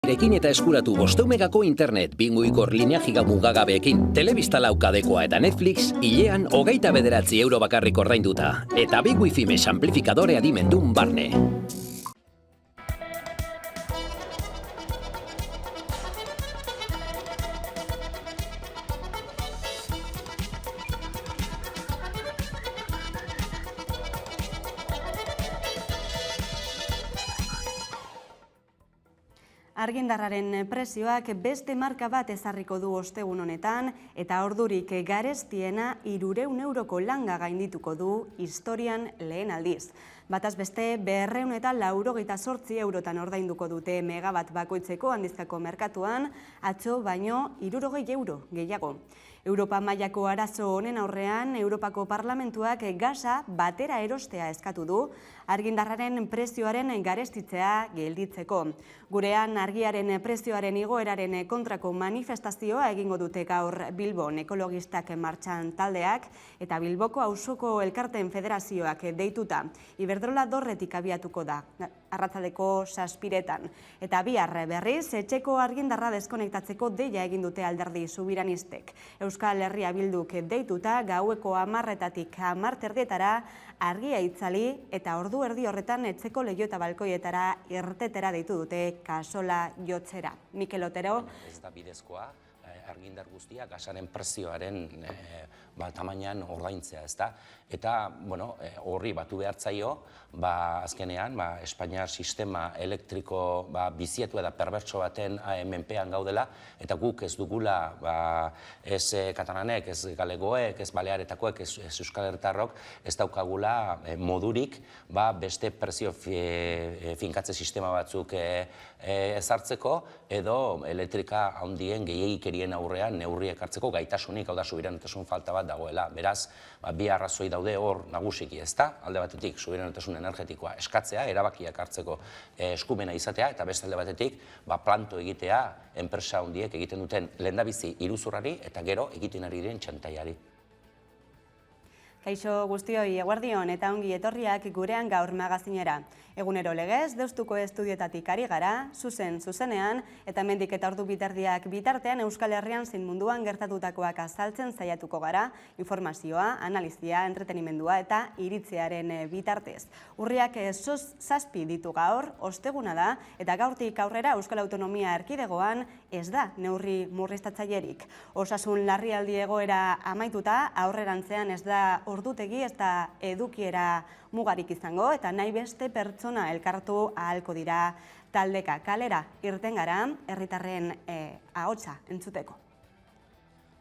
Erekin eta eskuratu 500 megako internet, binguikor linea giga mugagabeekin, telebista laukadekoa eta Netflix, hilean 29 euro bakarrik ordainduta. Eta bi wifi mesh amplifikadore adimendun barne. Argindarraren prezioak beste marka bat ezarriko du ostegun honetan eta ordurik garestiena 300 euroko langa gaindituko du historian lehen aldiz. Bataz beste 298 eurotan ordainduko dute megabat bakoitzeko handizkako merkatuan, atzo baino 60 euro gehiago. Europa mailako arazo honen aurrean, Europako Parlamentuak gasa batera erostea eskatu du, argindarraren prezioaren garestitzea gelditzeko. Gurean argiaren prezioaren igoeraren kontrako manifestazioa egingo dute gaur Bilbon ekologistak martxan taldeak eta Bilboko auzoko elkarteen federazioak deituta. Iberdrola dorretik abiatuko da, arratzaldeko 7:00 eta bihar berriz etxeko argindarra deskonektatzeko deia egin dute alderdi subiranistek. Euskal Herria Bilduk deituta gaueko 10:00-tatik 10:30 argia itzali eta ordu erdi horretan etxeko leiho eta balkoietara irtetera deitu dute kasola jotzera. Mikel Otero. Ez da bidezkoa argindar guztia gasaren prezioaren tamainan ordaintzea, ezta? Eta, horri batu behartzaio, azkenean, Espainiar sistema elektriko biziatu eta perbertso baten menpean gaudela, eta guk ez dugula, ez katalanek, ez galegoek, ez balearetakoek, ez euskal herritarrok, ez daukagula modurik, beste prezio finkatze sistema batzuk ezartzeko, edo elektrika handien gehiegikerien aurrean neurriek hartzeko gaitasunik, hau da subiranotasun falta bat dagoela. Beraz, bi arrazoi daude hor nagusiki, ezta? Alde batetik, subiranotasun energetikoa eskatzea, erabakiak hartzeko eskumena izatea, eta beste alde batetik, planto egitea, enpresa handiek egiten duten lehendabizi iruzurrari, eta gero egiten ari diren txantaiari. Kaixo guztioi, eguerdion eta ongi etorriak gurean gaur magazinera. Egunero legez, Deustuko estudioetatik ari gara, zuzenean, eta mendik eta ordu biterdiak bitartean Euskal Herrian zein munduan gertatutakoak azaltzen saiatuko gara, informazioa, analizia, entretenimendua eta iritziaren bitartez. Urriak 7 ditu gaur, osteguna da, eta gaurtik aurrera Euskal Autonomia Erkidegoan ez da neurri murriztatzailerik. Osasun larrialdi egoera amaituta, aurrerantzean ez da ordutegi ez da edukiera mugarik izango eta nahi beste pertsona elkartu ahalko dira taldeka. Kalera irten gara herritarren ahotsa entzuteko.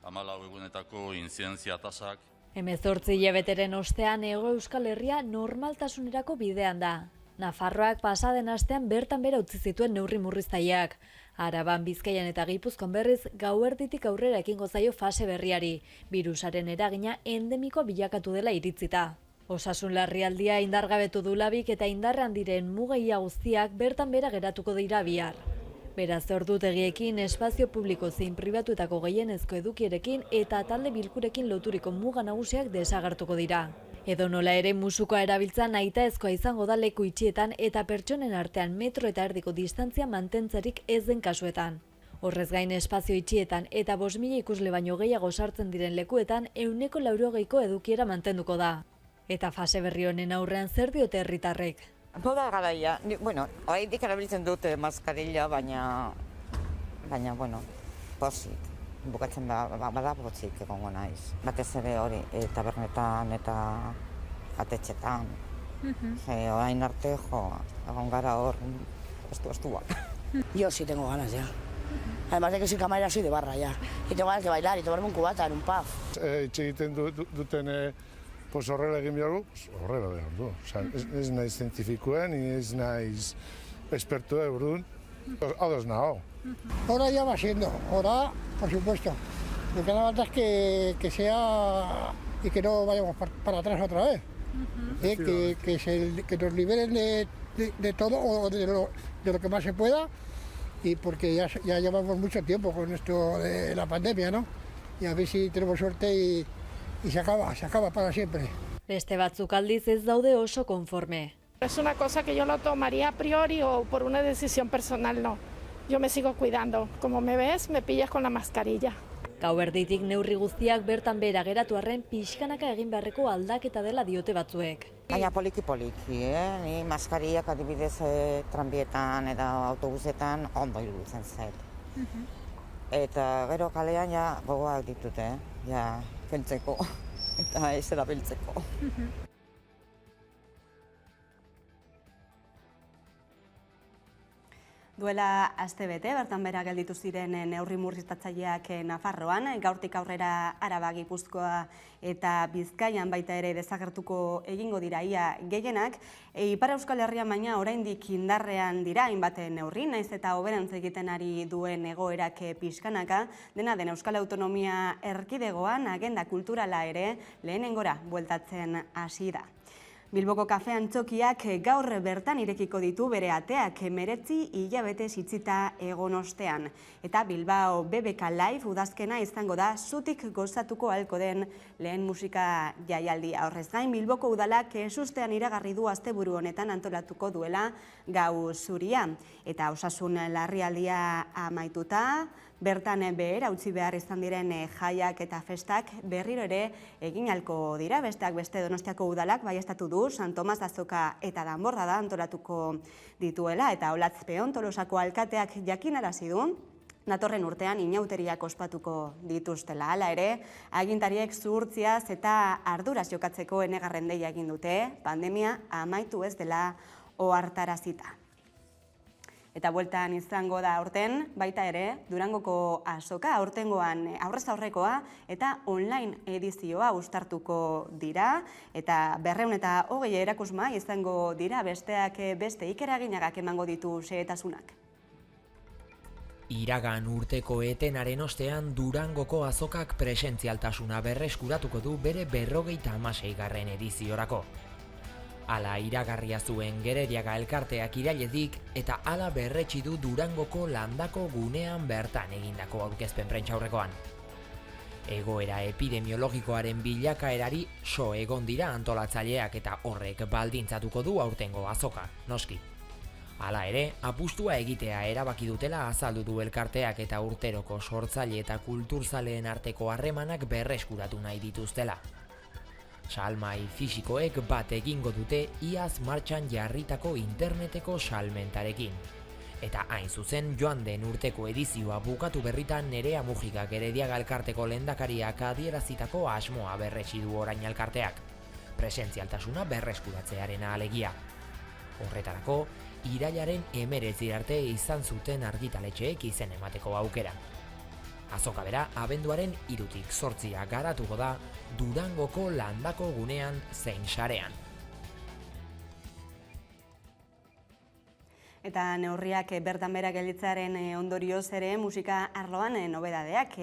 14 egunetako intzidentzia tasak 18 hilabeteren ostean Hego Euskal Herria normaltasunerako bidean da. Nafarroak pasaden astean bertan bera utzi zituen neurri murriztaileak. Araban, Bizkaian eta Gipuzkoan berriz gauerditik aurrera ekingo zaio fase berriari, birusaren eragina endemiko bilakatu dela iritzita. Osasun larrialdia indargabetu du Labik eta indarrean diren mugaia guztiak bertan bera geratuko dira bihar. Beraz, ordutegiekin, espazio publiko zein pribatuetako gehienezko edukierekin eta talde bilkurekin loturiko muga nagusiak desagertuko dira. Edo nola ere musukoa erabiltza nahitaezkoa izango da leku itxietan eta pertsonen artean 1,5 metroko distantzia mantentzerik ez den kasuetan. Horrez gain espazio itxietan eta 5.000 ikusle baino gehiago sartzen diren lekuetan 180ko edukiera mantenduko da. Eta fase berri honen aurrean zer diote herritarrek? Moda garaia, oraindik erabiltzen dute maskarilla, baina, pozik. Bukatzen bada pozik egongo naiz. Batez ere hori, tabernetan eta atetxetan. Orain arte, egon gara hor, estuak. Yo sí tengo ganas ya. Además de que soy camarera, soy de barra ya. Y tengo ganas de bailar y tomarme un cubata en un pub. Itxe egiten duten horrela egin behar du, horrela behar du. Ez naiz zientifikoa, ni ez naiz expertua eurun. Ados nago. Ahora ya va siendo, ahora por supuesto. Lo que nada más es que sea y que no vayamos para atrás otra vez. Que nos liberen de todo o de lo que más se pueda, y porque ya llevamos mucho tiempo con esto de la pandemia, ¿no? Y a ver si tenemos suerte y se acaba para siempre. Beste batzuk aldiz ez daude oso konforme. Es una cosa que yo lo tomaría a priori o por una decisión personal, no. yo me sigo cuidando. Como me ves, me pillas con la mascarilla. Gauerditik neurri guztiak bertan behera geratu arren pixkanaka egin beharreko aldaketa dela diote batzuek. Baina poliki-poliki, ni maskarillak adibidez tranbietan eta autobusetan ondo iruditzen zait. Eta gero kalean ja gogoak ditute, ja kentzeko eta ez erabiltzeko. Duela astebete bertan bera gelditu ziren neurri murriztatzaileak Nafarroan, gaurtik aurrera Araba, Gipuzkoa eta Bizkaian baita ere desagertuko egingo dira ia gehienak. Ipar Euskal Herrian baina oraindik indarrean dira hainbat neurri, naiz eta hoberantz egiten ari duen egoerak pixkanaka, dena den Euskal Autonomia Erkidegoan agenda kulturala ere lehenengora bueltatzen hasi da. Bilboko kafe antzokiak gaur bertan irekiko ditu bere ateak 19 hilabete itxita egon ostean. Eta Bilbao BBK Live udazkena izango da zutik gozatuko ahalko den lehen musika jaialdia. Horrez gain, Bilboko udalak sustean iragarri du asteburu honetan antolatuko duela gau zuria. Eta osasun larrialdia amaituta, bertan behera utzi behar izan diren jaiak eta festak berriro ere egin ahalko dira. Besteak beste Donostiako udalak baieztatu du San Tomas azoka eta danborrada antolatuko dituela, eta Olatzpeon Tolosako alkateak jakinarazi du datorren urtean inauteriak ospatuko dituztela. Hala ere, agintariek zuhurtziaz eta arduraz jokatzeko enegarren deia egin dute, pandemia amaitu ez dela ohartarazita. Eta bueltan izango da aurten, baita ere, Durangoko azoka, aurtengoan aurrez aurrekoa eta online edizioa uztartuko dira, eta 220 erakusma izango dira, besteak beste Iker Aginagak emango ditu xehetasunak. Iragan urteko etenaren ostean Durangoko azokak presentzialtasuna berreskuratuko du bere 56. ediziorako. Hala iragarria zuen Gerediaga elkarteak irailetik eta hala berretsi du Durangoko landako gunean bertan egindako aurkezpen prentsaurrekoan. Egoera epidemiologikoaren bilakaerari so egon dira antolatzaileak eta horrek baldintzatuko du aurtengo azoka, noski. Hala ere, apustua egitea erabaki dutela azaldu du elkarteak eta urteroko sortzaile eta kulturzaleen arteko harremanak berreskuratu nahi dituztela. Salmai fisikoek bat egingo dute iaz martxan jarritako interneteko salmentarekin. Eta hain zuzen joan den urteko edizioa bukatu berritan Nerea Mujika Gerediaga elkarteko lehendakariak adierazitako asmoa berretsi du orain elkarteak. Presentzialtasuna berreskuratzearena alegia. Horretarako, irailaren 19 arte izan zuten argitaletxeek izen emateko aukera. Azoka bera, abenduaren 3tik 8 garatuko da Durangoko landako gunean zein sarean. Eta neurriak bertan bera gelditzearen ondorioz ere musika arloan nobedadeak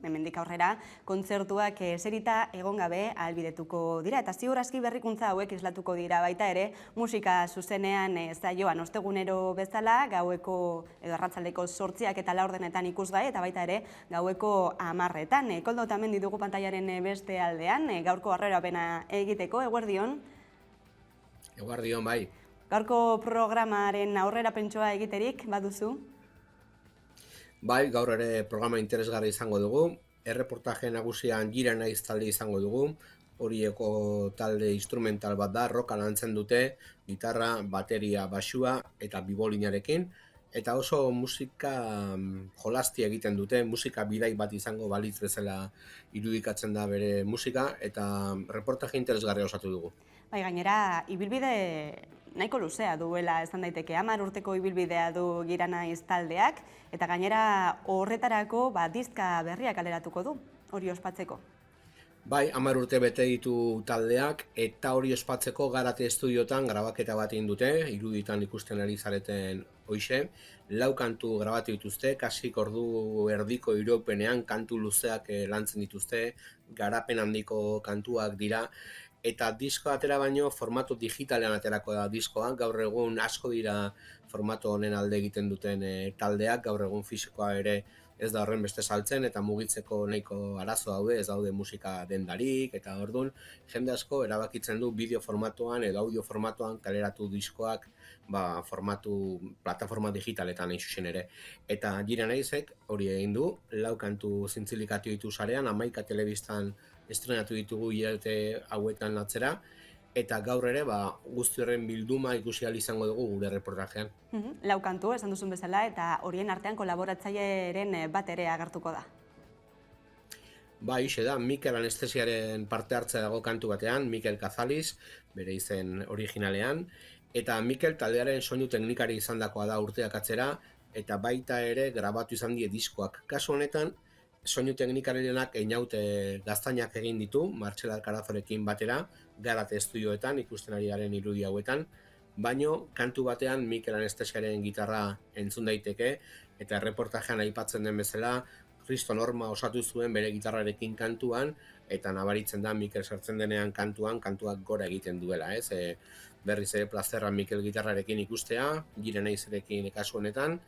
hemendik aurrera kontzertuak eserita egon gabe ahalbidetuko dira, eta ziur aski berrikuntza hauek islatuko dira baita ere musika zuzenean zaioan ostegunero bezala gaueko edo arratsaldeko 8 eta 4 ikusgai, eta baita ere gaueko 10. Koldo Otamendi dugu pantailaren beste aldean, gaurko aurrerapena egiteko. Eguerdion. Eguerdion, bai. Gaurko programaren aurrerapentsoa egiterik baduzu? Bai, gaur ere programa interesgarri izango dugu. Erreportaje nagusian Gira Naiz talde izango dugu. Horieko talde instrumental bat da, rocka lantzen dute, gitarra, bateria, baxua eta bibolinarekin. Eta oso musika jolasti egiten dute, musika bidai bat izango balitz bezala irudikatzen da bere musika, eta reportaje interesgarria osatu dugu. Bai, gainera, ibilbide nahiko luzea duela esan daiteke, 10 urteko ibilbidea du Gira Naiz taldeak, eta gainera horretarako diska berriak kaleratuko du, hori ospatzeko. Bai, 10 urte bete ditu taldeak, eta hori ospatzeko Garate estudiotan grabaketa bat egin dute, iruditan ikusten ari zareten hoixe. 4 kantu grabatu dituzte, kasik ordu erdiko iraupenean kantu luzeak lantzen dituzte, garapen handiko kantuak dira, eta diskoa atera baino formatu digitalean aterako da diskoa. Gaur egun asko dira formato honen alde egiten duten taldeak, gaur egun fisikoa ere ez da horren beste saltzen eta mugitzeko nahiko arazo daude, ez daude musika dendarik eta orduan jende asko erabakitzen du bideo formatoan edo audio formatoan kaleratu diskoak plataforma digitaletan hain zuzen ere. Eta Gira Naizek hori egin du, 4 kantu zintzilikatu ditu sarean, 11 telebistan estrenatu ditugu hilabete hauetan atzera, eta gaur ere guzti horren bilduma ikusi ahal izango dugu gure reportajean. 4 kantu, esan duzun bezala, eta horien artean kolaboratzaileren bat ere agertuko da. Hixe da, Mikel Anestesiaren parte hartzea dago kantu batean, Mikel Kazaliz, bere izen originalean, eta Mikel taldearen soinu teknikari izandakoa da urteak atzera, eta baita ere grabatu izan die diskoak. Kasu honetan, soinu teknikarirenak Einaute gaztainak egin ditu, Martxel Alcarazorekin batera, Garate estudioetan, ikusten ari garen irudi hauetan, baino kantu batean Mikel Anestesiaren gitarra entzun daiteke, eta erreportajean aipatzen den bezala, Risto Norma osatu zuen bere gitarrarekin kantuan, eta nabaritzen da Mikel sartzen denean kantuak gora egiten duela, ez? Berriz ere plazerra Mikel gitarrarekin ikustea, Gira Naizerekin kasu honetan,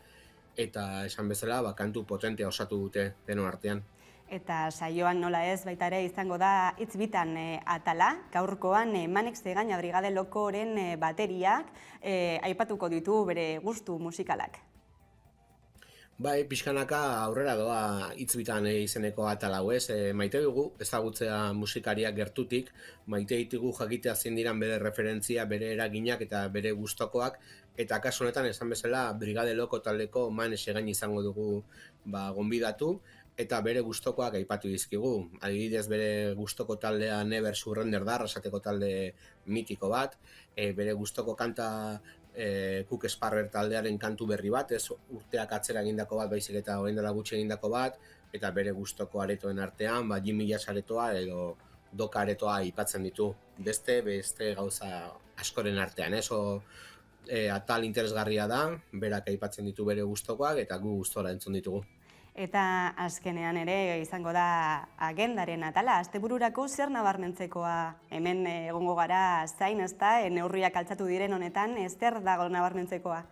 eta esan bezala kantu potentea osatu dute denon artean. Eta saioan nola ez baita ere izango da hitz bitan atala, gaurkoan Manek Zegaina Brigade Lokoren bateriak aipatuko ditu bere gustu musikalak. Pixkanaka aurrera doa hitz bitan izeneko atal hau, ez? Maite dugu ezagutzea musikariak gertutik, maite ditugu jakitea zein diran bere referentzia, bere eraginak eta bere gustokoak, eta kasu honetan esan bezala Brigade Loko taldeko Manek Zegaina izango dugu gonbidatu, eta bere gustokoak aipatu dizkigu. Adibidez, bere gustoko taldea Never Surrender da, Arrasateko talde mitiko bat, bere gustoko kanta Cook Sparrer taldearen kantu berri bat, ez urteak atzera egindako bat, baizik eta orain dela gutxi egindako bat, eta bere gustoko aretoen artean, Jimmy Jazz aretoa edo Doka aretoa aipatzen ditu. Beste gauza askoren artean, atal interesgarria da, berak aipatzen ditu bere gustokoak eta gu gustora entzun ditugu. Eta azkenean ere izango da agendaren atala, astebururako zer nabarmentzekoa hemen egongo gara zain, ezta, neurriak altxatu diren honetan, zer dago nabarmentzekoa?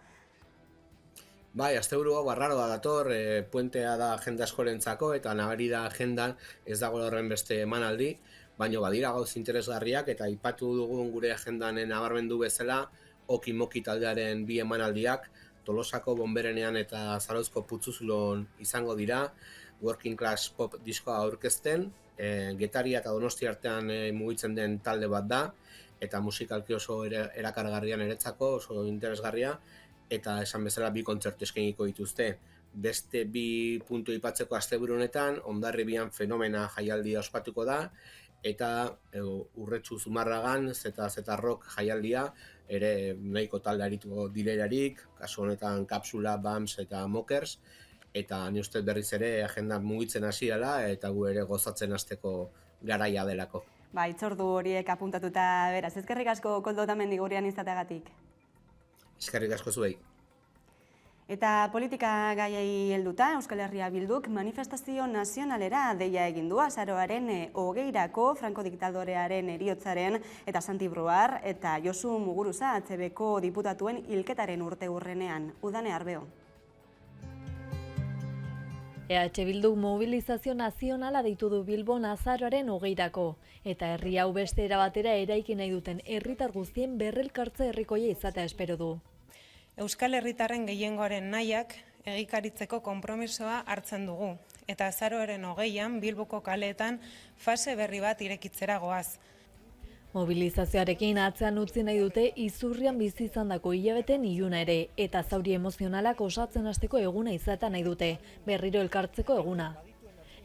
Asteburua barraroa dator, puentea da agenda askorentzako eta nabari da agendan ez dago horren beste emanaldi, baina badira gauz interesgarriak eta aipatu dugun gure agendan nabarmendu bezala Okimoki taldearen 2 emanaldiak, Tolosako Bonberenean eta Zarauzko Putzuzulon izango dira, Working Class Pop diskoa aurkezten, Getaria eta Donostia artean mugitzen den talde bat da, eta musikalki oso erakargarria niretzako, oso interesgarria, eta esan bezala 2 kontzertu eskainiko dituzte. Beste 2 puntu aipatzeko asteburu honetan, Hondarribian Fenomena jaialdia ospatuko da, eta Urretxu Zumarragan Zeta Rock jaialdia, ere nahiko talde arituko direlarik, kasu honetan Kapsula, Bams eta Mokers, eta ni uste berriz ere agenda mugitzen hasi dela eta gu ere gozatzen hasteko garaia delako. Hitzordu horiek apuntatuta beraz, eskerrik asko Koldo Otamendi gurean izateagatik. Eskerrik asko zuei. Eta politika gaiei helduta, Euskal Herria Bilduk manifestazio nazionalera deia egin du azaroaren 20irako Franko diktadorearen heriotzaren eta Santi Bruar eta Josu Muguruza ACBko diputatuen hilketaren urteurrenean. Udane Arbeo. EH Bilduk mobilizazio nazionala deitu du Bilbon azaroaren 20irako eta herri hau beste era batera eraiki nahi duten herritar guztien berrelkartze herrikoia izatea espero du. Euskal Herritarren gehiengoaren nahiak egikaritzeko konpromisoa hartzen dugu, eta azaroaren 20an Bilboko kaleetan fase berri bat irekitzera goaz. Mobilizazioarekin atzean utzi nahi dute izurrian bizi izandako hilabeten iluna ere, eta zauri emozionalak osatzen hasteko eguna izatea nahi dute, berriro elkartzeko eguna.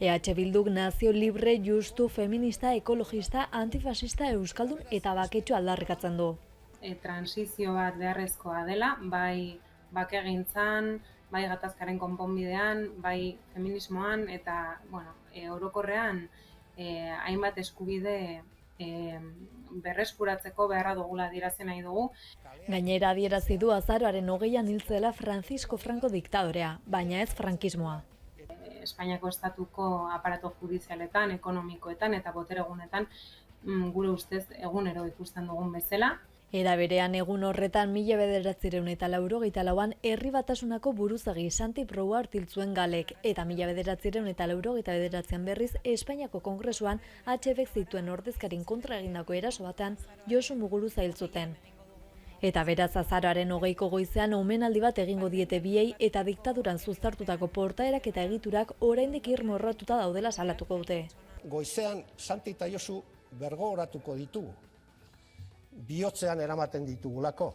EH Bilduk nazio libre, justu, feminista, ekologista, antifasista, euskaldun eta baketxo aldarrikatzen du. Transizio bat beharrezkoa dela, bai bakegintzan, bai gatazkaren konponbidean, bai feminismoan eta orokorrean hainbat eskubide berreskuratzeko beharra dugula adierazi nahi dugu. Gainera adierazi du azaroaren 20an hil zela Francisco Franco diktadorea, baina ez frankismoa. Espainiako estatuko aparato judizialetan, ekonomikoetan eta boteregunetan gure ustez egunero ikusten dugun bezala. Era berean egun horretan 1984an Herri Batasunako buruzagi Santi Prouart hil zuen Galek eta 1989an berriz Espainiako Kongresuan HBek zituen ordezkarin kontra egindako eraso batean Josu Muguruza hil zuten. Eta beraz azaroaren 20ko goizean omenaldi bat egingo diete biei eta diktaduran zuztartutako portaerak eta egiturak oraindik irmorratuta daudela salatuko dute. Goizean Santi eta Josu bergogoratuko ditugu. Bihotzean eramaten ditugulako.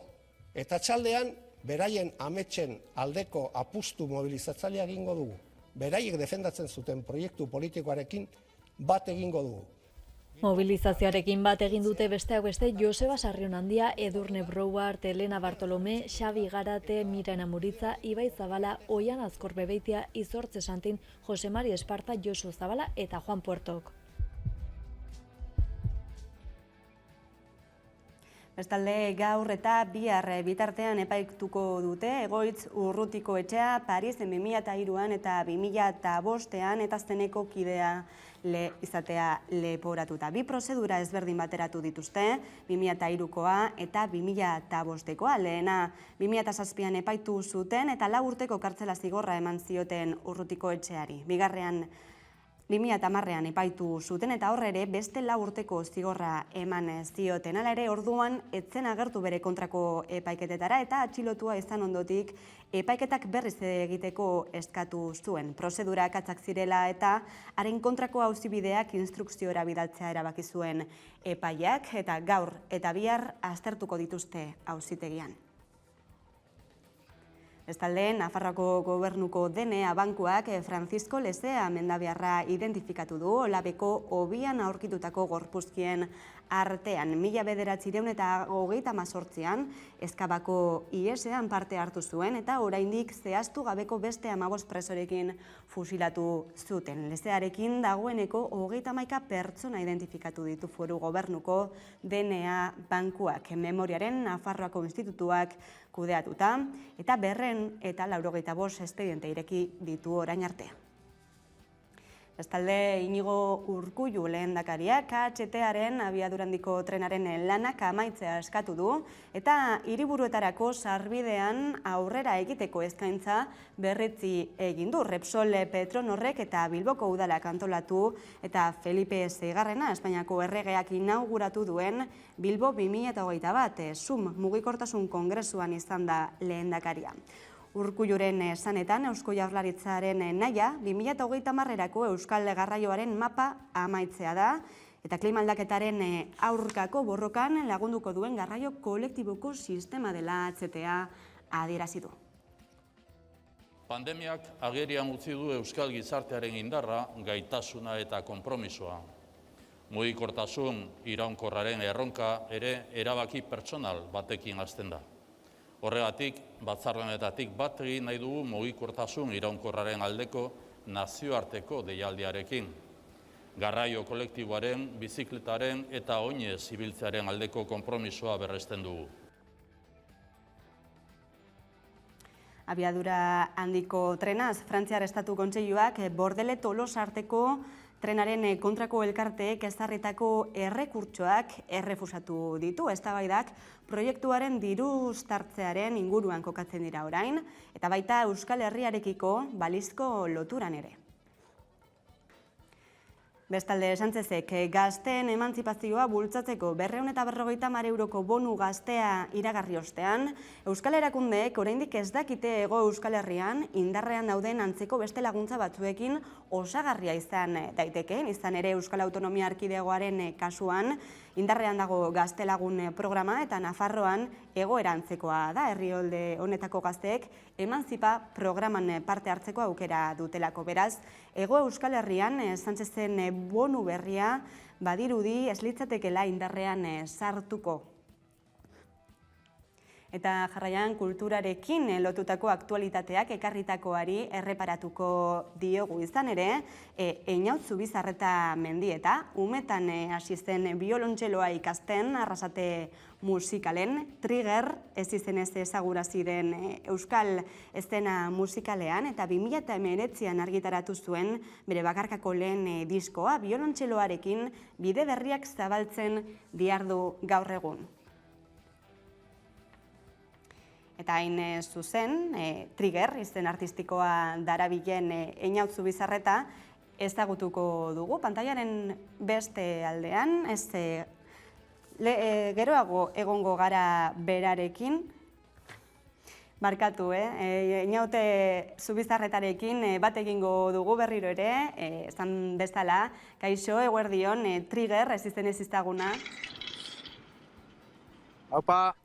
Eta txaldean, beraien ametsen aldeko apustu mobilizatzailea egingo dugu. Beraiek defendatzen zuten proiektu politikoarekin bat egingo dugu. Mobilizazioarekin bat egin dute besteak beste Joseba Sarrionandia, Edurne Prouart, Elena Bartolome, Xabi Garate, Mirena Muritza, Ibai Zabala, Oian Azkorbebeitia, Izortze Santin, Jose Mari Esparta, Josu Zabala eta Juan Puertok. Bestalde, gaur eta bihar bitartean epaituko dute Egoitz Urrutiko etxea Parisen 2003an eta 2005an eta azteneko kidea izatea leporatuta. Bi prozedura ezberdin bateratu dituzte, 2003koa eta 2005koa. Lehena 2007an epaitu zuten eta 4 urteko kartzela zigorra eman zioten Urrutiko etxeari. Bigarrean 2010an epaitu zuten eta horre ere beste 4 urteko zigorra eman zioten. Hala ere orduan etzen agertu bere kontrako epaiketetara eta atxilotua izan ondotik epaiketak berriz egiteko eskatu zuen. Prozedura akatzak zirela eta haren kontrako auzibideak instrukziora bidaltzea erabaki zuen epaiak eta gaur eta bihar aztertuko dituzte auzitegian. Bestalde, Nafarroako gobernuko DNA bankuak Francisco Lezea mendabiarra identifikatu du Olabeko hobian aurkitutako gorpuzkien artean. 1938an Ezkabako IESean parte hartu zuen eta oraindik zehaztu gabeko beste 15 presorekin fusilatu zuten. Lezearekin dagoeneko 31 pertsona identifikatu ditu Foru Gobernuko DNA bankuak, Memoriaren Nafarroako institutuak kudeatuta eta 285 espediente ireki ditu orain arte. Bestalde, Inigo Urkullu lehendakariak KHT-aren abiadurandiko trenaren lanak amaitzea eskatu du eta hiriburuetarako sarbidean aurrera egiteko eskaintza berretzi egin du. Repsol Petronorrek eta Bilboko udalak antolatu eta Felipe Seigarrena Espainiako erregeak inauguratu duen Bilbo 2021 Zoom mugikortasun kongresuan izan da lehendakaria. Urkulluren esanetan Eusko Jaurlaritzaren nahia 2030erako Euskal Garraioaren mapa amaitzea da eta klima aldaketaren aurkako borrokan lagunduko duen garraio kolektiboko sistema dela HTA adierazi du. Pandemiak agerian utzi du euskal gizartearen indarra, gaitasuna eta konpromisoa. Mugikortasun iraunkorraren erronka ere erabaki pertsonal batekin hasten da. Horregatik, batzar honetatik bat egin nahi dugu mugikortasun iraunkorraren aldeko nazioarteko deialdiarekin. Garraio kolektiboaren, bizikletaren eta oinez ibiltzearen aldeko konpromisoa berresten dugu. Abiadura handiko trenaz, Frantziar Estatu Kontseiluak Bordele-Tolosa arteko trenaren kontrako elkarteek ezarritako errekurtsoak errefusatu ditu. Eztabaidak proiektuaren diru uztartzearen inguruan kokatzen dira orain, eta baita Euskal Herriarekiko balizko loturan ere. Bestalde, Sánchezek gazteen emantzipazioa bultzatzeko 250 euroko bonu gaztea iragarri ostean, Euskal Erakundeek oraindik ez dakite Hego Euskal Herrian indarrean dauden antzeko beste laguntza batzuekin osagarria izan daitekeen, izan ere Euskal Autonomia Erkidegoaren kasuan indarrean dago gaztelagun programa eta Nafarroan egoera antzekoa da. Herrialde honetako gazteek emantzipa programan parte hartzeko aukera dutelako. Beraz, Hego Euskal Herrian Sánchezen bonu berria badirudi ez litzatekeela indarrean sartuko. Eta jarraian kulturarekin lotutako aktualitateak ekarritakoari erreparatuko diogu izan ere, Einaut Zubizarreta Mendieta, umetan hasi zen biolontxeloa ikasten Arrasate musikalen, Trigger ez izenez ezagurazi den euskal eszena musikalean eta 2019an argitaratu zuen bere bakarkako lehen diskoa biolontxeloarekin bide berriak zabaltzen diardu gaur egun. Eta hain zuzen, Trigger, izen artistikoa darabilen Einaut Zubizarreta, ezagutuko dugu, pantailaren beste aldean, geroago egongo gara berarekin, barkatu, Einaut Zubizarretarekin bat egingo dugu berriro ere, esan bezala, kaixo, eguerdion, Trigger, ez izen ez izaguna. Aupa,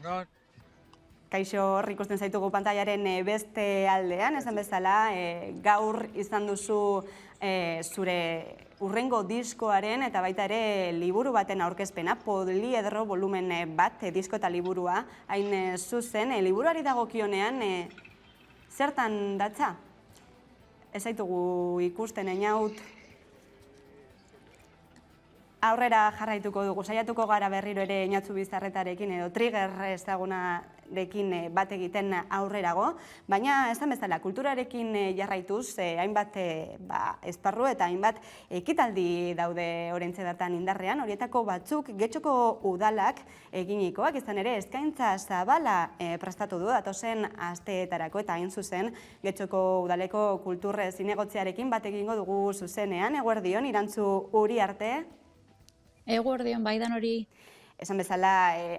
non? Kaixo, hor ikusten zaitugu pantailaren beste aldean, esan bezala, gaur izan duzu zure hurrengo diskoaren eta baita ere liburu baten aurkezpena, Poliedro volumen bat, disko eta liburua, hain zuzen, liburuari dagokionean, zertan datza? Ez zaitugu ikusten, Einaut. Aurrera jarraituko dugu, saiatuko gara berriro ere Einaut Zubizarretarekin edo Trigger ezagunarekin bat egiten aurrerago, baina esan bezala kulturarekin jarraituz, hainbat esparru eta hainbat ekitaldi daude oraintxe bertan indarrean, horietako batzuk Getxoko udalak eginikoak, izan ere eskaintza zabala prestatu du datozen asteetarako eta hain zuzen Getxoko udaleko kultur zinegotziarekin bat egingo dugu zuzenean, eguerdion, Irantzu Uriarte. Eguerdion, baidan hori. Esan bezala,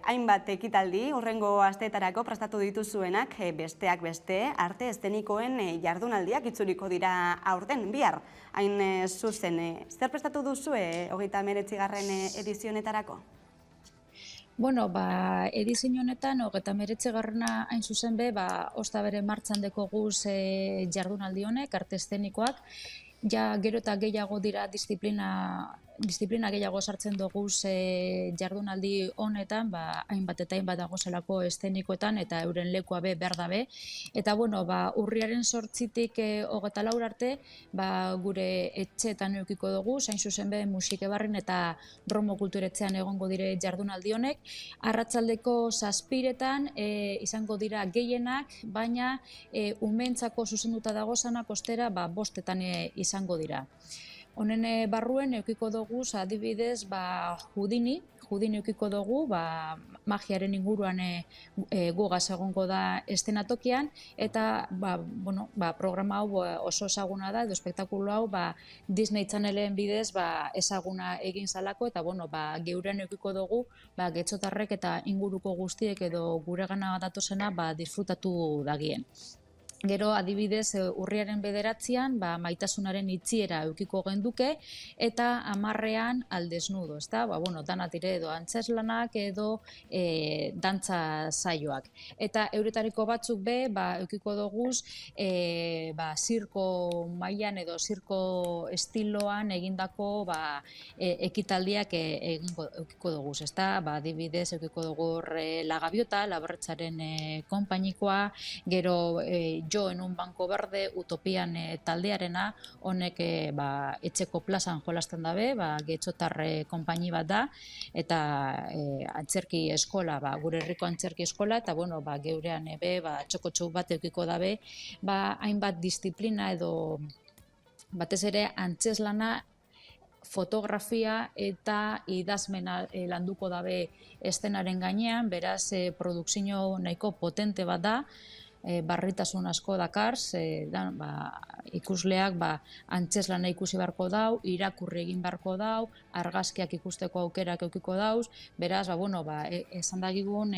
hainbat ekitaldi, hurrengo asteetarako prestatu dituzuenak, besteak beste, arte eszenikoen jardunaldiak itzuliko dira aurten, bihar. Hain zuzen, zer prestatu duzue 39. edizionetarako? Bueno, edizio honetan, 39. hain zuzen be, osta bere martxan deko guz jardunaldi honek, arte eszenikoak, ja gero eta gehiago dira disiplina gehiago sartzen dugu jardunaldi honetan, hainbat eta hainbat dagozelako eszenikoetan eta euren lekua behar dabe. Eta, bueno, urriaren 8-tik 24 arte, gure etxeetan eukiko dugu, zain zuzen be Musikebarrin eta Romo Kulturetxean egongo dire jardunaldi honek. Arratsaldeko 7-etan izango dira gehienak, baina umeentzako zuzenduta dagozanak ostera 5-etan izango dira. Honen barruen eukiko dugu, adibidez, Houdini eukiko dugu, magiaren inguruan gugaz egongo da eszenatokian, eta programa hau oso ezaguna da, edo espektakulo hau Disney Channelen bidez ezaguna egin zalako, eta geurean eukiko dugu, getxotarrek eta inguruko guztiek edo gure gana datozena disfrutatu dagien. Gero, adibidez, urriaren 9-an, maitasunaren itxiera eukiko genduke, eta 10-ean aldesnudo, ezta? Danat dire edo antzeslanak edo dantza saioak. Eta euretariko batzuk be, eukiko doguz, zirko mailan edo zirko estiloan egindako ekitaldiak eukiko doguz, ezta? Adibidez, eukiko dugu La Gaviota, Labarretzaren konpainikoa, gero Jo en un banco verde, Utopian taldearena, honek etxeko plazan jolasten dabe, Getxotar konpaini bat da, eta antzerki eskola, gure herriko antzerki eskola, eta geurean txokotxo bat eukiko dabe, hainbat disiplina edo batez ere antzeslana, fotografia eta idazmena landuko dabe eszenaren gainean, beraz produkzio nahiko potente bat da, barritasun asko dakarz, ikusleak antzeslana ikusi beharko dau, irakurri egin beharko dau, argazkiak ikusteko aukerak eukiko dauz, beraz, esan dagigun,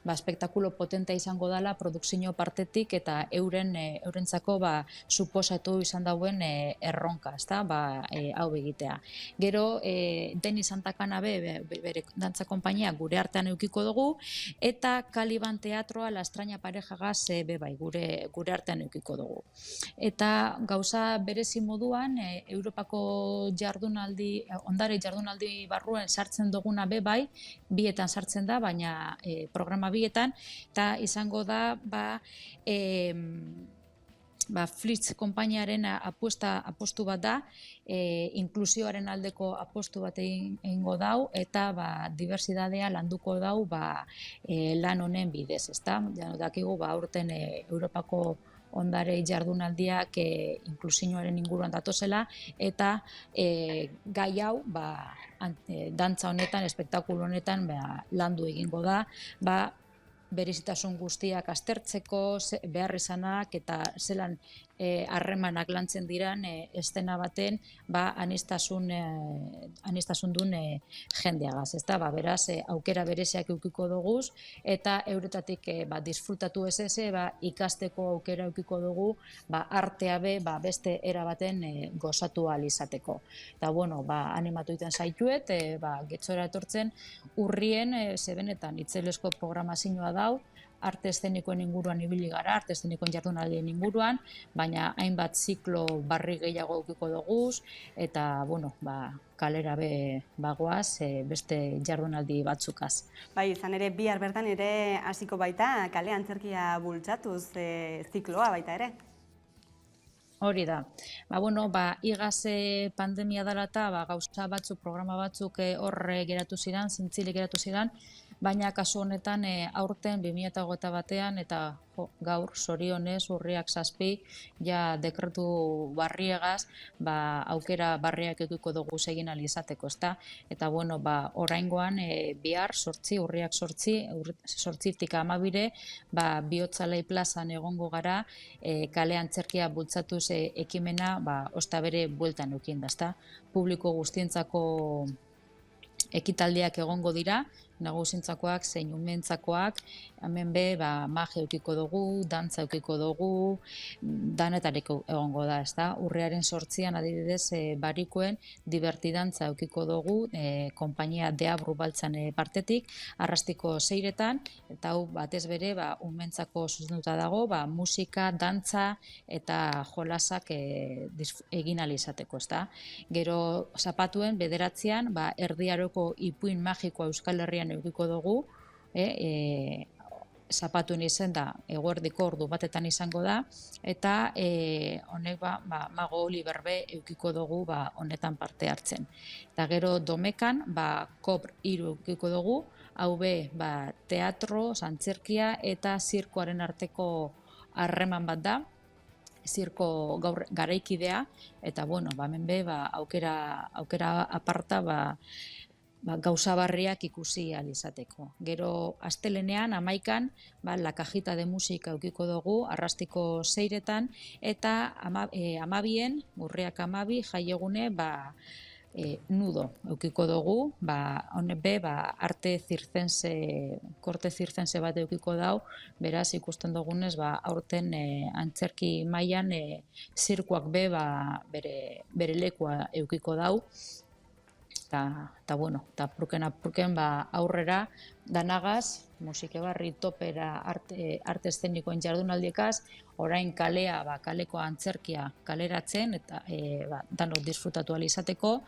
espektakulo potentea izango dela produkzio partetik eta eurentzako suposatu izan dauen erronka, hau egitea. Gero, Deni Santakana bere dantza konpainia gure artean eukiko dugu, eta Caliban Teatroa La Extraña Parejagaz gure artean eukiko dugu. Eta gauza berezi moduan, Europako jardunaldi, ondare jardunaldi barruen sartzen duguna bietan sartzen da, baina programa bietan, eta izango da, Flitz konpainiaren apostu bat da, inklusioaren aldeko apostu bat egingo dau, eta diversidadea landuko dau lan honen bidez, ezta? Dakigu, aurten Europako ondare jardunaldiak inklusioaren inguruan datozela, eta gai hau, dantza honetan, espektakulo honetan, landu egingo da, berezitasun guztiak aztertzeko, behar izanak eta zelan harremanak lantzen diran estena baten anistasun duen jendeagaz, ezta? Beraz, aukera bereziak eukiko dugu eta euretatik disfrutatu ez ikasteko aukera eukiko dugu artea beste erabaten gozatu ahal izateko. Eta, animatu iten zaituet, getzora etortzen urrien, zebenetan itzelesko programazioa dau, arte eszenikoen inguruan ibili gara, arte eszenikoen jardunaldien inguruan, baina hainbat ziklo barri gehiago eukiko dugu, eta, kalera bagoaz, beste jardunaldi batzukaz. Bai, izan ere, bihar bertan ere hasiko baita, kale antzerkia bultzatuz zikloa baita ere. Hori da. Igaz pandemia dela eta gauza batzuk, programa batzuk horre geratu zidan, zintzilik geratu zidan, baina kasu honetan aurten 2021 eta gaur, zorionez, urriak 7, ja dekretu barriegaz, aukera barriak edukiko dugu egin ahal izateko, ezta? Eta, oraingoan, bihar, urriak 8-tik 12, Bihotzalai plazan egongo gara, kale antzerkia bultzatuz ekimena, osta bere bueltan eukin da, ezta? Publiko guztientzako ekitaldiak egongo dira, nagusintzakoak, zein umentzakoak, hemen magia eukiko dugu, dantza eukiko dugu, danetarik egongo da, ezta? Urriaren 8an adibidez barikoen divertidantza eukiko dugu, konpainia Deabru baltzan partetik, arrastiko 6etan, eta hau batez bere umentzako zuzenduta dago, musika, dantza eta jolasak egin ahal izateko, ezta? Gero zapatuen 9an, erdiaroko ipuin magikoa Euskal Herrian eukiko dugu, zapatuen izen da eguerdiko ordu batetan izango da, eta honek Mago Oliver B eukiko dugu honetan parte hartzen. Eta gero Domekan, Kobr 3 eukiko dugu, hau teatro, antzerkia eta zirkoaren arteko harreman bat da, zirko gaur garaikidea, eta hemen aukera aparta gauza barriak ikusi ahal izateko. Gero astelenean 11an, La Cajita de Musika eukiko dugu, arrastiko 6etan, eta 12en, urriak 12, jaiegune, nudo eukiko dugu, honek arte zirzense, korte zirzense bat eukiko dau, beraz ikusten dugunez, aurten antzerki mailan zirkoak bere lekua eukiko dau, eta purken aurrera danagaz, musikebarri topera arte eszenikoen jardunaldiekaz, orain kalea, kaleko antzerkia kaleratzen, eta danok disfrutatu ahal izateko,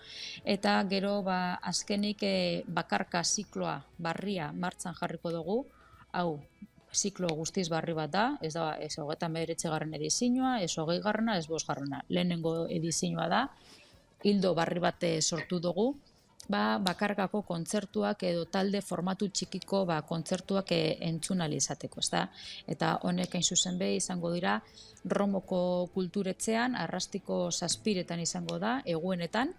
eta gero azkenik bakarka zikloa barria martxan jarriko dugu, hau, ziklo guztiz barri bat da, ez da, ez 29. edizioa, ez 20. ez 5. Lehenengo edizioa da, hildo barri bat sortu dugu, bakarkako kontzertuak edo talde formatu txikiko kontzertuak entzun ahal izateko, ezta? Eta honek hain zuzen izango dira Romoko kulturetzean, arrastiko 7etan izango da, eguenetan,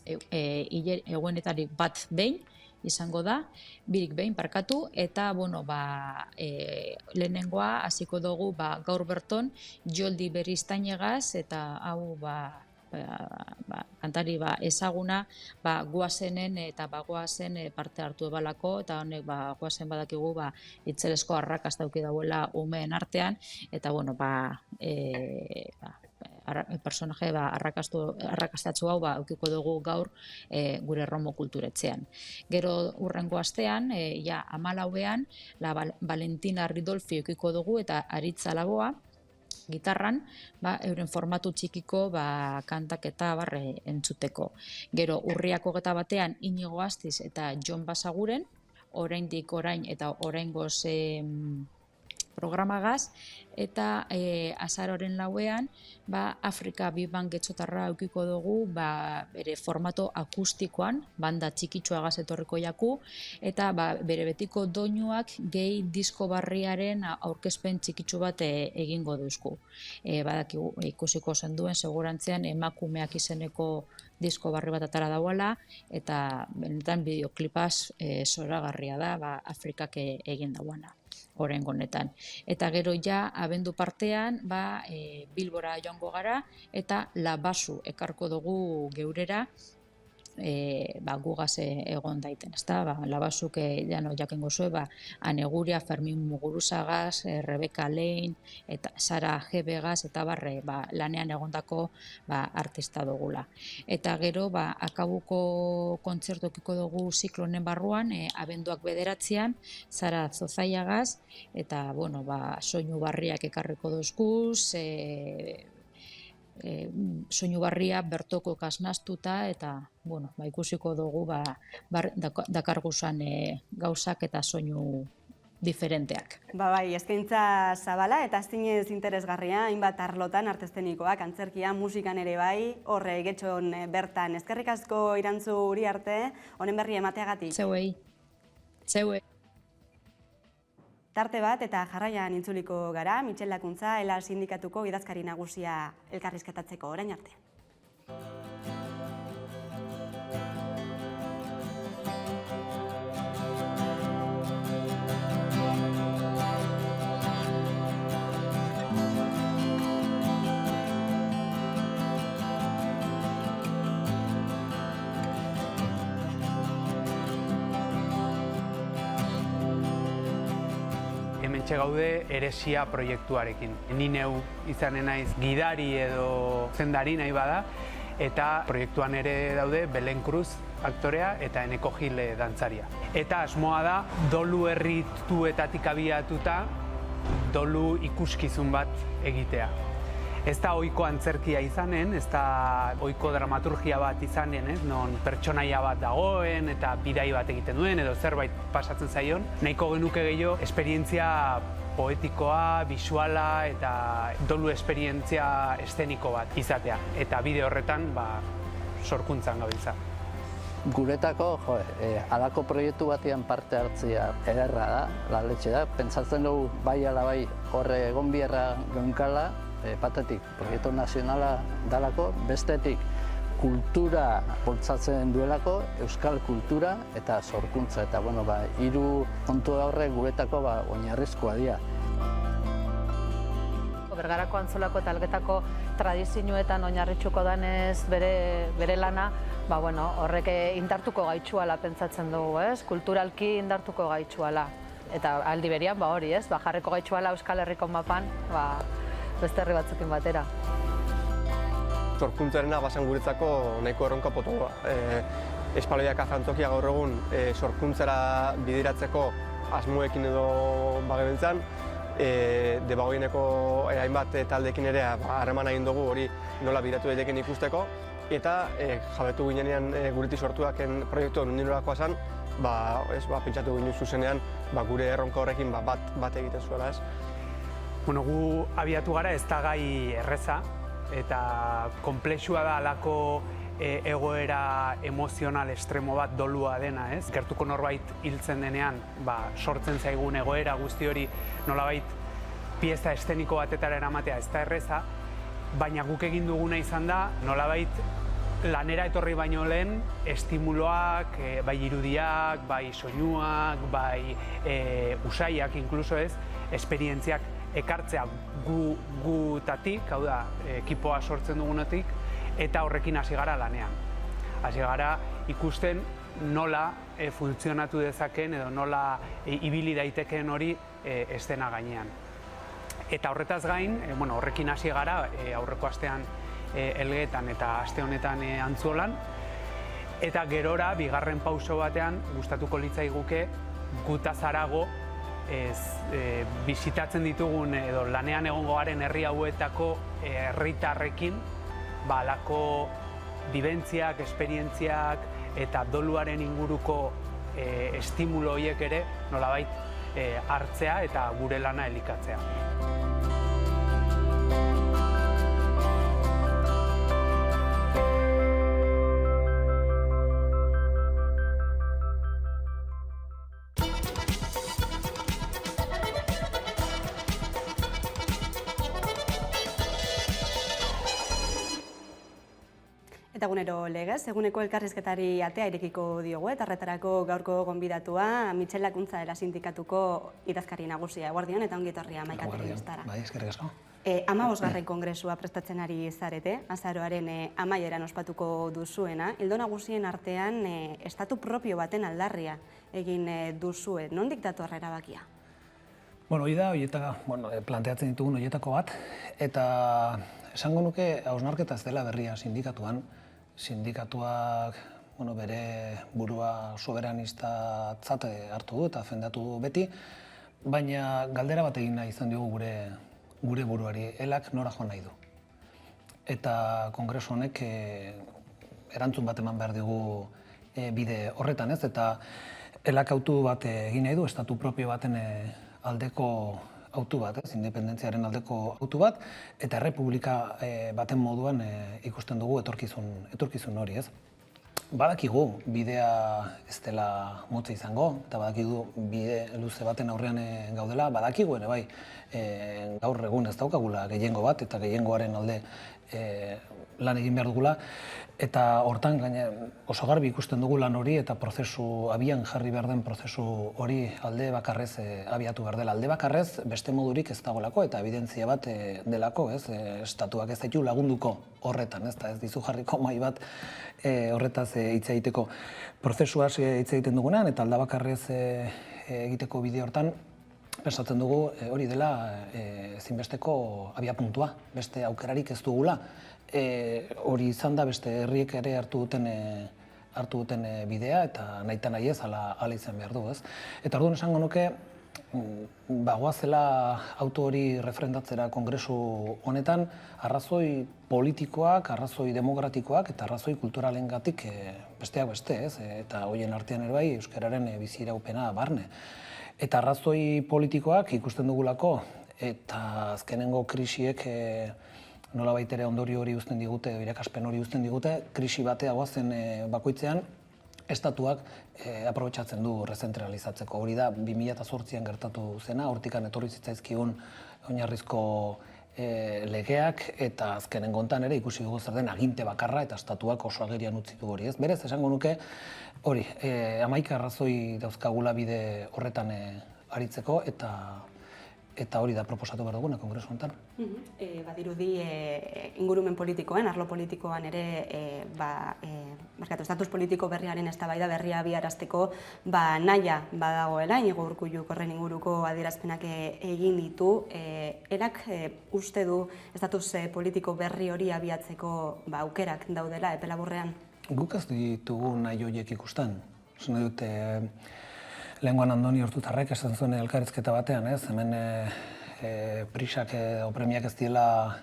eguenetarik bat behin izango da, birik behin parkatu, eta lehenengoa hasiko dugu gaur berton Joldi Beriztainegaz, eta hau kantari ezaguna goazenen eta goazen parte hartu ebalako, eta honek goazen badakigu itzelesko arrakasta eduki dauela umeen artean, eta personaje arrakastatzu hau eukiko dugu gaur gure Romo kulturetzean. Gero urrengo astean, 14ean, Valentina Ridolfi eukiko dugu eta Aritza Laboa, gitarran, euren formatu txikiko kantak eta entzuteko. Gero urriak 21ean Inigo Astiz eta Jon Basaguren, oraindik orain eta oraingoz programagaz, eta azaroren 4ean Afrika Biban getxotarra eukiko dugu bere formato akustikoan, banda txikitsuagaz etorriko jaku, eta bere betiko doinuak gehi disko barriaren aurkezpen txikitsu bat egingo duzku. Badakigu ikusiko zenduen segurantzean emakumeak izeneko disko barri bat atara dauala, eta benetan bideoklipaz zoragarria da Afrikak egin dauana. oraingo honetan. Eta gero ja abendu partean Bilbora joango gara eta Labasu ekarko dugu geurera gugaz egon daiten, ezta? Labasuk jakingo zuen, Aneguria, Fermin Muguruzagaz, Rebeka Lein, eta Sara Gebegaz, eta lanean egondako artista dugula. Eta gero, akabuko kontzertokiko dugu ziklo honen barruan, abenduak 9 Sara Zozaiagaz, eta, soinu barriak ekarriko dozkuz, soinu barria bertoko kasnastuta eta ikusiko dugu dakarguzan gauzak eta soinu diferenteak. Eskaintza zabala eta zinez interesgarria, hainbat arlotan artestenikoak, antzerkia, musikan ere bai, horre getxon bertan. Eskerrik asko Irantzu Uriarte, honen berri emateagatik. Zeuei. Tarte bat eta jarraian intzuliko gara, Mitxel Lakuntza, ELA sindikatuko idazkari nagusia elkarrizketatzeko orain arte. Hementxe gaude Heresia proiektuarekin. Ni neu izanen naiz gidari edo zendari nahi bada, eta proiektuan ere daude Belen Cruz aktorea eta Eneko Gil dantzaria. Eta asmoa da dolu herrituetatik abiatuta dolu ikuskizun bat egitea. Ez da ohiko antzerkia izanen, ez da ohiko dramaturgia bat izanen, non pertsonaia bat dagoen eta bidai bat egiten duen edo zerbait pasatzen zaion. Nahiko genuke gehiago esperientzia poetikoa, bisuala eta dolu esperientzia eszeniko bat izatea. Eta bide horretan sorkuntzan gabiltza. Guretako, halako proiektu batean parte hartzea ederra da, laletxe da. Pentsatzen dugu bai ala bai horre egon biherra geunkala, batetik proiektu nazionala dalako, bestetik kultura bultzatzen duelako, euskal kultura eta sorkuntza. Eta, hiru kontu horrek guretako oinarrizkoa dira. Bergarako Antzolako eta Elgetako tradizioetan oinarritzuko danez bere lana, horrek indartuko gaitxuala pentsatzen dugu, kulturalki indartuko gaitxuala. Eta aldi berian, hori, jarriko gaitxuala Euskal Herriko mapan, beste herri batzukin batera. Sorkuntzarena bazen guretzako nahiko erronka potoloa. Espaloiak Jantzokia gaur egun sorkuntzara bideratzeko asmoekin edo bagebentzan, debagoieneko hainbat taldekin ere harreman egin dugu hori nola bidatu daiteken ikusteko, eta jabetu ginenean guretik sortuaken proiektu nolakoa zen, pentsatu ginen zuzenean gure erronka horrekin bat egiten zuela. Gu abiatu gara ez da gai erreza, eta konplexua da alako egoera emozional estremo bat dolua dena, Gertuko norbait hiltzen denean, sortzen zaigun egoera guzti hori nolabait pieza eszeniko batetara eramatea ez da erreza, baina guk egin duguna izan da nolabait lanera etorri baino lehen estimuloak, bai irudiak, bai soinuak, bai usaiak inkluso esperientziak ekartzea gutatik, hau da, ekipoa sortzen dugunetik, eta horrekin hasi gara lanean. Hasi gara ikusten nola funtzionatu dezaken edo nola ibili daiteken hori eszena gainean. Eta horretaz gain, horrekin hasi gara aurreko astean Elgetan eta aste honetan Antzuolan, eta gerora, bigarren pauso batean, gustatuko litzaiguke gutaz harago bisitatzen ditugun edo lanean egongo garen herri hauetako herritarrekin halako bibentziak, esperientziak eta doluaren inguruko estimulo horiek ere nolabait hartzea eta gure lana elikatzea. Eta egunero legez, eguneko elkarrizketari atea irekiko diogu, eta horretarako gaurko gonbidatua Mitxel Lakuntza dela sindikatuko idazkari nagusia. Eguardion eta ongi etorria Maika Telebistara. Bai, eskerrik asko. 15. kongresua prestatzen ari zarete, azaroaren amaieran ospatuko duzuena. Ildo nagusien artean estatu propio baten aldarria egin duzue. Nondik dator erabakia? Bueno, hori da, planteatzen ditugun horietako bat, eta esango nuke hausnarketa ez dela berria sindikatuan. Sindikatuak bere burua soberanistatzat hartu du eta defendatu du beti, baina galdera bat egin nahi izan diogu gure buruari, elak nora joan nahi du. Eta kongresu honek erantzun bat eman behar digu bide horretan, ez? Eta elak autu bat egin nahi du, estatu propio baten aldeko autu bat, independentziaren aldeko autu bat, eta errepublika baten moduan ikusten dugu etorkizun hori, ez? Badakigu bidea ez dela motza izango, eta badakigu bide luze baten aurrean gaudela, badakigu ere bai, gaur egun ez daukagula gehiengo bat, eta gehiengoaren alde lan egin behar dugula, eta hortan oso garbi ikusten dugu lan hori eta abian jarri behar den prozesu hori alde bakarrez abiatu behar dela. Alde bakarrez beste modurik ez dagoelako eta evidentzia bat delako, estatuak ez zaitu lagunduko horretan, ez dizu jarriko mahai bat horretaz hitz egiteko. Prozesuaz hitz egiten dugunean eta alde bakarrez egiteko bide hortan, pensatzen dugu hori dela ezinbesteko abiapuntua, beste aukerarik ez dugula. Hori izan da beste herriek ere hartu duten bidea eta nahita nahi ez ala izan behar du, ez? Eta orduan esango nuke, bagoazela auto hori referendatzera kongresu honetan, arrazoi politikoak, arrazoi demokratikoak eta arrazoi kulturalengatik besteak beste, ez? Eta horien artean ere bai euskararen biziraupena barne. Eta arrazoi politikoak ikusten dugulako eta azkenengo krisiek nola baitere ondorio hori uzten digute, irakaspen hori uzten digute, krisi batea goazen bakoitzean, estatuak aprobetxatzen du rezentralizatzeko. Hori da, 2008an gertatu zena, hortikan etorri zitzaizkigun oinarrizko legeak, eta azkenen gontan ere ikusi dugu zer den aginte bakarra, eta estatuak oso agerian utzi du hori. Berez, esango nuke, hori, 11 arrazoi dauzkagula bide horretan aritzeko, eta hori da proposatu behar duguna kongresu honetan. Badirudi ingurumen politikoan, arlo politikoan ere, estatus politiko berriaren eztabaida berria abiarazteko nahia badagoela, Iñigo Urkulluk horren inguruko adierazpenak egin ditu. Erak uste du estatus politiko berri hori abiatzeko aukerak daudela epe laburrean? Guk ez ditugu nahi horiek ikusten. Nahi dute, lehenguan Andoni Hortutarrek esan zuen elkarrizketa batean, hemen prisak edo premiak ez diela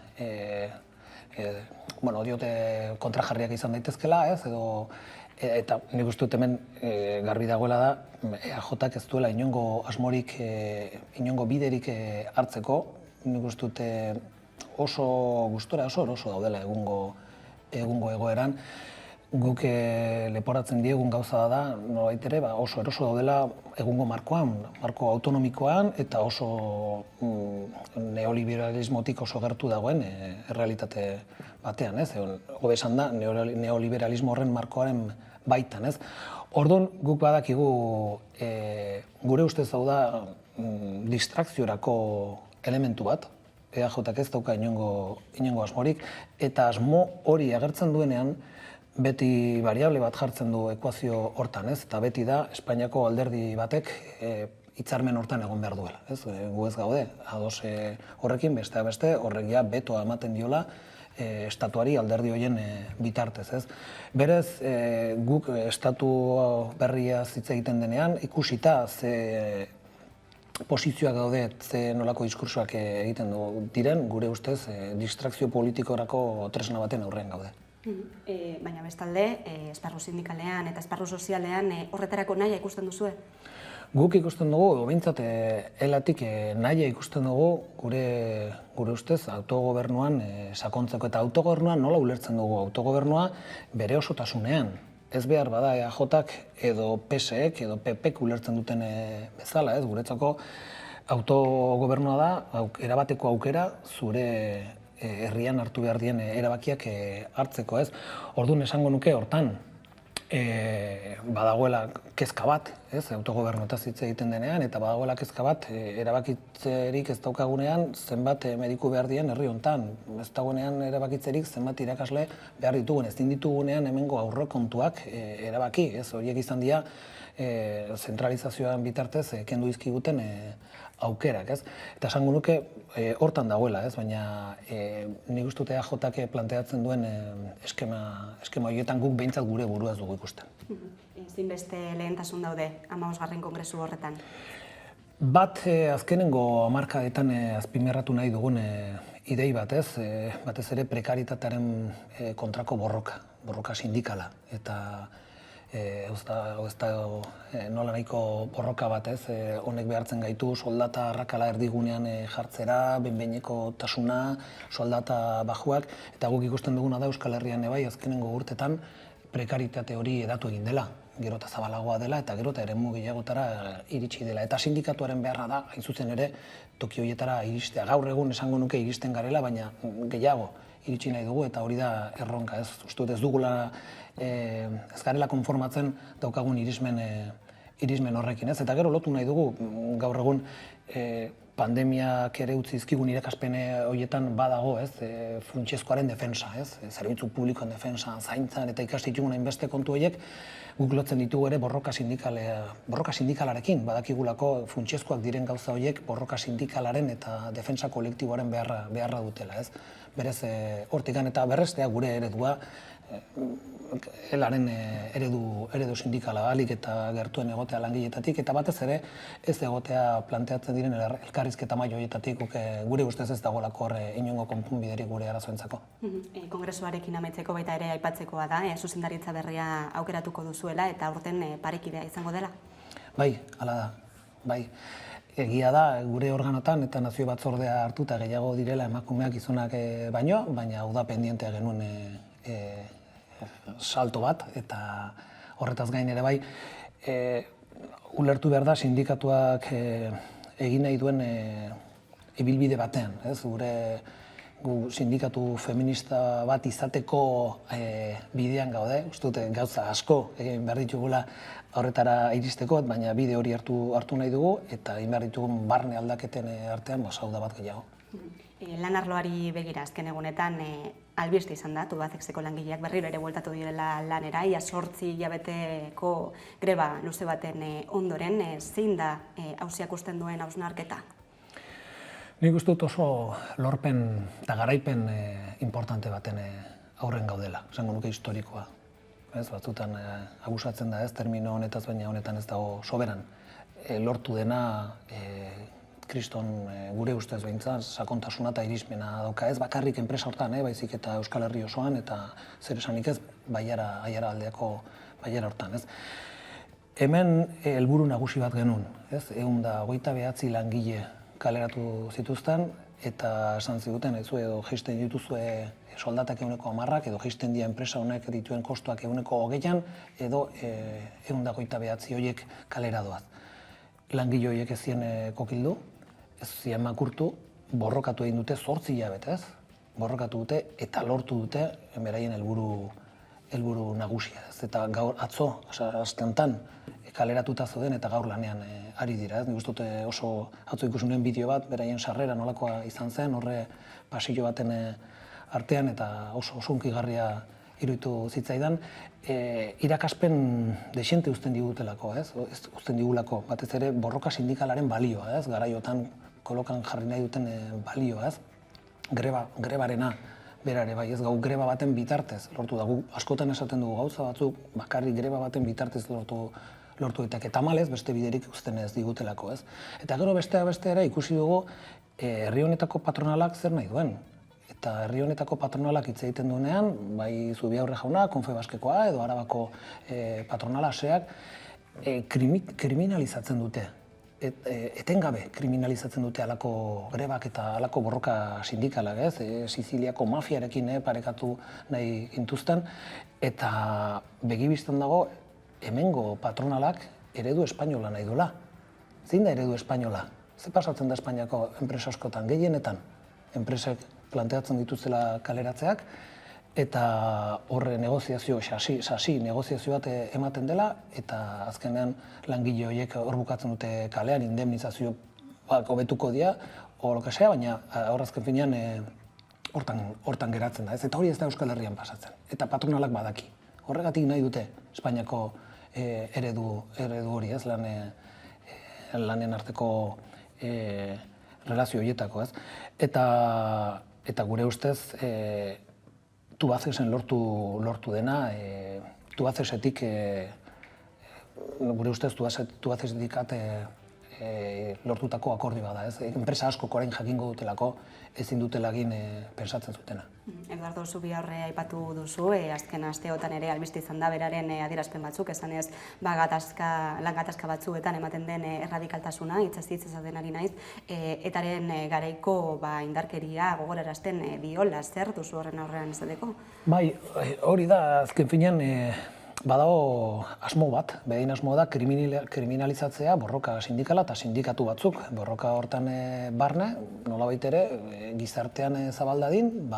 diote kontrajarriak izan daitezkela, eta nik uste dut hemen garbi dagoela da EAJak ez duela inongo asmorik, inongo biderik hartzeko, nik uste dut oso gustora, oso eroso daudela egungo egoeran. Guk leporatzen diegun gauza da, nolabait ere, oso eroso daudela egungo markoan, marko autonomikoan, eta oso neoliberalismotik oso gertu dagoen errealitate batean, ez? Hobe esan da, neoliberalismo horren markoaren baitan, ez? Orduan, guk badakigu gure ustez hau da distrakziorako elementu bat, EAJak ez dauka inongo asmorik, eta asmo hori agertzen duenean, beti variable bat jartzen du ekuazio hortan, ez? Eta beti da, Espainiako alderdi batek hitzarmen hortan egon behar duela, ez? Gu ez gaude, ados horrekin, besteak beste, horrek ja betoa ematen diola estatuari alderdi horien bitartez, ez? Berez, guk estatu berriaz hitz egiten denean, ikusita ze posizioak daude, ze nolako diskursoak egiten diren, gure ustez, distrakzio politikorako tresna baten aurrean gaude. Baina bestalde, esparru sindikalean eta esparru sozialean horretarako nahia ikusten duzue? Guk ikusten dugu, behintzat elatik nahia ikusten dugu gure ustez autogobernuan sakontzeko. Eta autogobernuan nola ulertzen dugu? Autogobernua bere osotasunean. Ez behar bada EAJak edo PSek edo PPek ulertzen duten bezala, guretzako autogobernua da erabateko aukera zure herrian hartu behar dien erabakiak hartzeko, ez? Orduan esango nuke hortan, badagoela kezka bat, autogobernuetaz hitz egiten denean, eta badagoela kezka bat erabakitzerik ez daukagunean zenbat mediku behar dien herri hontan. Ez dagoenean erabakitzerik zenbat irakasle behar ditugun, ez ditugunean hemengo aurrekontuak erabaki, horiek izan dira zentralizazioan bitartez kendu dizkiguten aukerak, ez? Eta esango nuke hortan dagoela, ez? Baina nik uste dut EAJak planteatzen duen eskema horietan guk behintzat gure buruaz dugu ikusten. Zinbeste lehentasun daude 15. kongresu horretan? Bat azkenengo hamarkadetan azpimarratu nahi dugun idei bat, ez? Batez ere prekaritatearen kontrako borroka sindikala. Eta nola nahiko borroka bat, ez? Honek behartzen gaitu soldata arrakala erdigunean jartzera, behin-behineko tasuna, soldata bajuak, eta guk ikusten duguna da Euskal Herrian bai azkenengo urtetan prekaritate hori hedatu egin dela, gero eta zabalagoa dela eta gero eta eremu gehiagotara iritsi dela. Eta sindikatuaren beharra da, hain zuzen ere, toki horietara iristea. Gaur egun esango nuke iristen garela, baina gehiago iritsi nahi dugu eta hori da erronka, ez? Uste dut ez dugula ez garela konformatzen daukagun irismen horrekin, ez? Eta gero lotu nahi dugu, gaur egun pandemiak ere utzi dizkigun irakaspen horietan badago, ez? Funtsezkoaren defensa, ez? Zerbitzu publikoen defensa, zaintzan eta ikasi ditugun hainbeste kontu horiek guk lotzen ditugu ere borroka sindikalarekin, badakigulako funtsezkoak diren gauza horiek borroka sindikalaren eta defensa kolektiboaren beharra dutela, ez? Berez, hortikan eta berrestea gure eredua, elaren eredu sindikala alik eta gertuen egotea langiletatik, eta batez ere ez egotea planteatzen diren elkarrizketa maila horietatik gure ustez ez dagoelako inongo konponbiderik gure arazoentzako. Kongresuarekin amaitzeko baita ere aipatzekoa da, zuzendaritza berria aukeratuko duzuela eta aurten parekidea izango dela? Bai, hala da, bai. Egia da, gure organotan eta nazio batzordea hartuta gehiago direla emakumeak gizonak baino, baina hau da pendientea genuen salto bat, eta horretaz gain ere bai, ulertu behar da sindikatuak egin nahi duen ibilbide batean, ez? Gu sindikatu feminista bat izateko bidean gaude, uste dute gauza asko egin behar ditugula horretara iristeko, baina bide hori hartu nahi dugu, eta egin behar ditugun barne aldaketen artean sauda bat gehiago. Lan arloari begira azken egunetan albiste izan da, Tubacexeko langileak berriro ere bueltatu direla lanera, ia 8 hilabeteko greba luze baten ondoren, zein da auziak usten duen hausnarketa? Nik uste dut oso lorpen eta garaipen importante baten aurren gaudela, esango nuke historikoa. Batzutan abusatzen da ez, termino honetaz, baina honetan ez dago soberan. Lortu dena kriston gure ustez behintzat, sakontasuna eta irismena dauka ez, bakarrik enpresa hortan, baizik eta Euskal Herri osoan, eta zer esanik ez, baiara aldeako baiara hortan, ez. Hemen helburu nagusi bat genuen, ez, 129 langile kaleratu zituzten, eta esan ziguten, edo jaisten dituzue soldatak 10%, edo jaisten dira enpresa honek dituen kostuak 20%, edo 129 horiek kalera doaz. Langile horiek ez zien kokildu, ez zien makurtu, borrokatu egin dute 8 hilabetez, borrokatu dute eta lortu dute beraien helburu nagusia. Eta gaur atzo, asteantan, kaleratuta zeuden eta gaur lanean ari dira. Nik uste dute oso atzo ikusi nuen bideo bat, beraien sarrera nolakoa izan zen, horre pasillo baten artean eta oso hunkigarria iruditu zitzaidan. Irakaspen dexente uzten digutelako, uzten digulako, batez ere borroka sindikalaren balioa, garaiotan kolokan jarri nahi duten balioa, grebarena berare bai, ez gau greba baten bitartez lortu da, askotan esaten dugu gauza batzuk, bakarrik greba baten bitartez lortu ditak, eta malez beste biderik uzten ez digutelako, ez? Eta gero beste ere ikusi dugu herri honetako patronalak zer nahi duen. Eta herri honetako patronalak hitz egiten duenean, bai Zubiaurre jauna, Konfebaskekoa edo Arabako patronala seak, kriminalizatzen dute. Etengabe kriminalizatzen dute halako grebak eta halako borroka sindikalak, ez? Siziliako mafiarekin parekatu nahi gintuzten, eta begibistan dago hemengo patronalak eredu espainola nahi duela. Zein da eredu espainola? Ze pasatzen da Espainiako enpresa askotan, gehienetan? Enpresek planteatzen dituzela kaleratzeak, eta horre negoziazio, sasi negoziazio bat ematen dela, eta azkenean langile horiek hor bukatzen dute kalean, indemnizazio hobetuko dira, horokasea, baina horrazken finean hortan geratzen da, eta hori ez da Euskal Herrian pasatzen, eta patronalak badaki. Horregatik nahi dute Espainiako eredu hori, ez, lanen arteko relazio horietako, ez. Eta gure ustez, Tubacexen lortu dena, Tubacexetik, gure ustez Tubacexetik lortutako akordio bada, ez. Enpresa asko orain jakingo dutelako, ezin dutela egin pensatzen zutena. Eduardo Zubiaurre aipatu duzu, azken asteotan ere albiste izan da beraren adierazpen batzuk, esanez lan gatazka batzuetan ematen den erradikaltasuna, hitzez esaten ari naiz, etaren garaiko indarkeria gogorarazten diola, zer duzu horren aurrean izateko? Bai, hori da, azken finean, badago asmo bat, behin asmo da kriminalizatzea borroka sindikala eta sindikatu batzuk. Borroka hortan barne, nolabait ere, gizartean zabaldadin,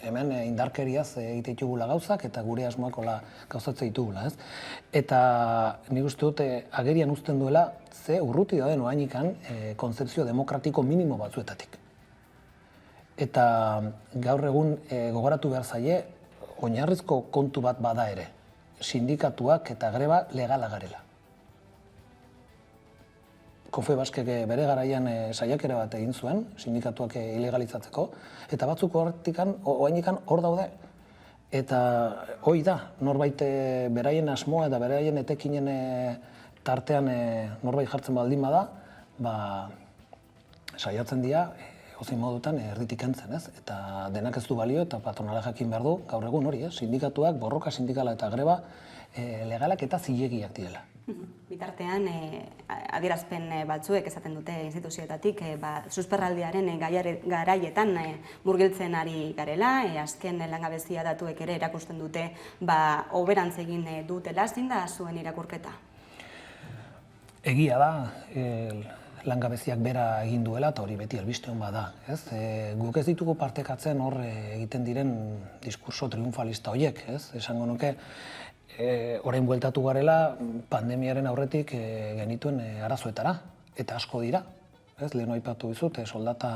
hemen indarkeriaz egite ditugula gauzak eta gure asmoak gauzatze ditugula. Eta nik uste dut agerian uzten duela ze urruti dauden oainikan kontzepzio demokratiko minimo batzuetatik. Eta gaur egun gogoratu behar zaie, oinarrizko kontu bat bada ere. Sindikatuak eta greba legala garela. Confebaskek bere garaian saiakera bat egin zuen, sindikatuak ilegalizatzeko, eta batzuk oraindikan hor daude. Eta hoi da, norbait beraien asmoa eta beraien etekinen tartean norbait jartzen baldin bada, saiatzen dira, ozein modutan erditik entzen, ez? Eta denak ez du balio eta patronala jakin behar du, gaur egun hori, sindikatuak, borroka sindikala eta greba legalak eta zilegiak direla. Bitartean, adierazpen batzuek esaten dute instituzioetatik, susperraldiaren garaietan murgiltzen ari garela, azken langabezia datuek ere erakusten dute hoberantz egin dutela, zein da zuen irakurketa? Egia da, langabeziak bera egin duela, eta hori beti albiste hon bada. Guk ez ditugu partekatzen hor egiten diren diskurso triunfalista horiek. Esango nuke, orain bueltatu garela, pandemiaren aurretik genituen arazoetara, eta asko dira. Lehen aipatu dizut, soldata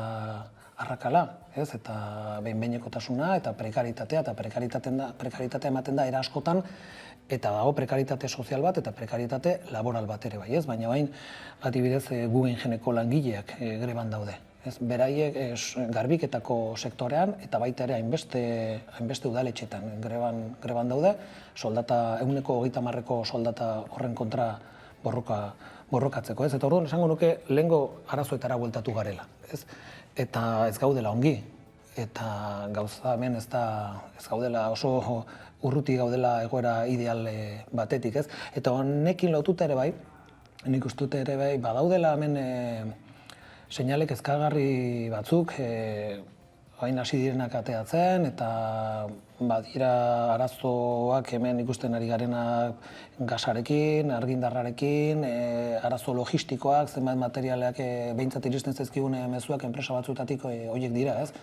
arrakala, eta behin-behinekotasuna, eta prekaritatea, eta prekaritatea ematen da era askotan, eta dago prekaritate sozial bat eta prekaritate laboral bat ere bai, baina bain, adibidez, Guggenheimeko langileak greban daude. Beraiek garbiketako sektorean eta baita ere hainbeste udaletxetan greban daude, soldata, 130ko soldata horren kontra borrokatzeko. Eta orduan esango nuke lehengo arazoetara bueltatu garela. Eta ez gaudela ongi, eta gauza hemen ez gaudela oso urruti gaudela egoera ideal batetik, ez? Eta honekin lotuta ere bai, nik uste dut ere bai, badaudela hemen seinale kezkagarri batzuk, hain hasi direnak ateatzen, eta badira arazoak hemen ikusten ari garenak gasarekin, argindarrarekin, arazo logistikoak, zenbait materialeak behintzat iristen zaizkigun mezuak enpresa batzuetatik horiek dira, ez?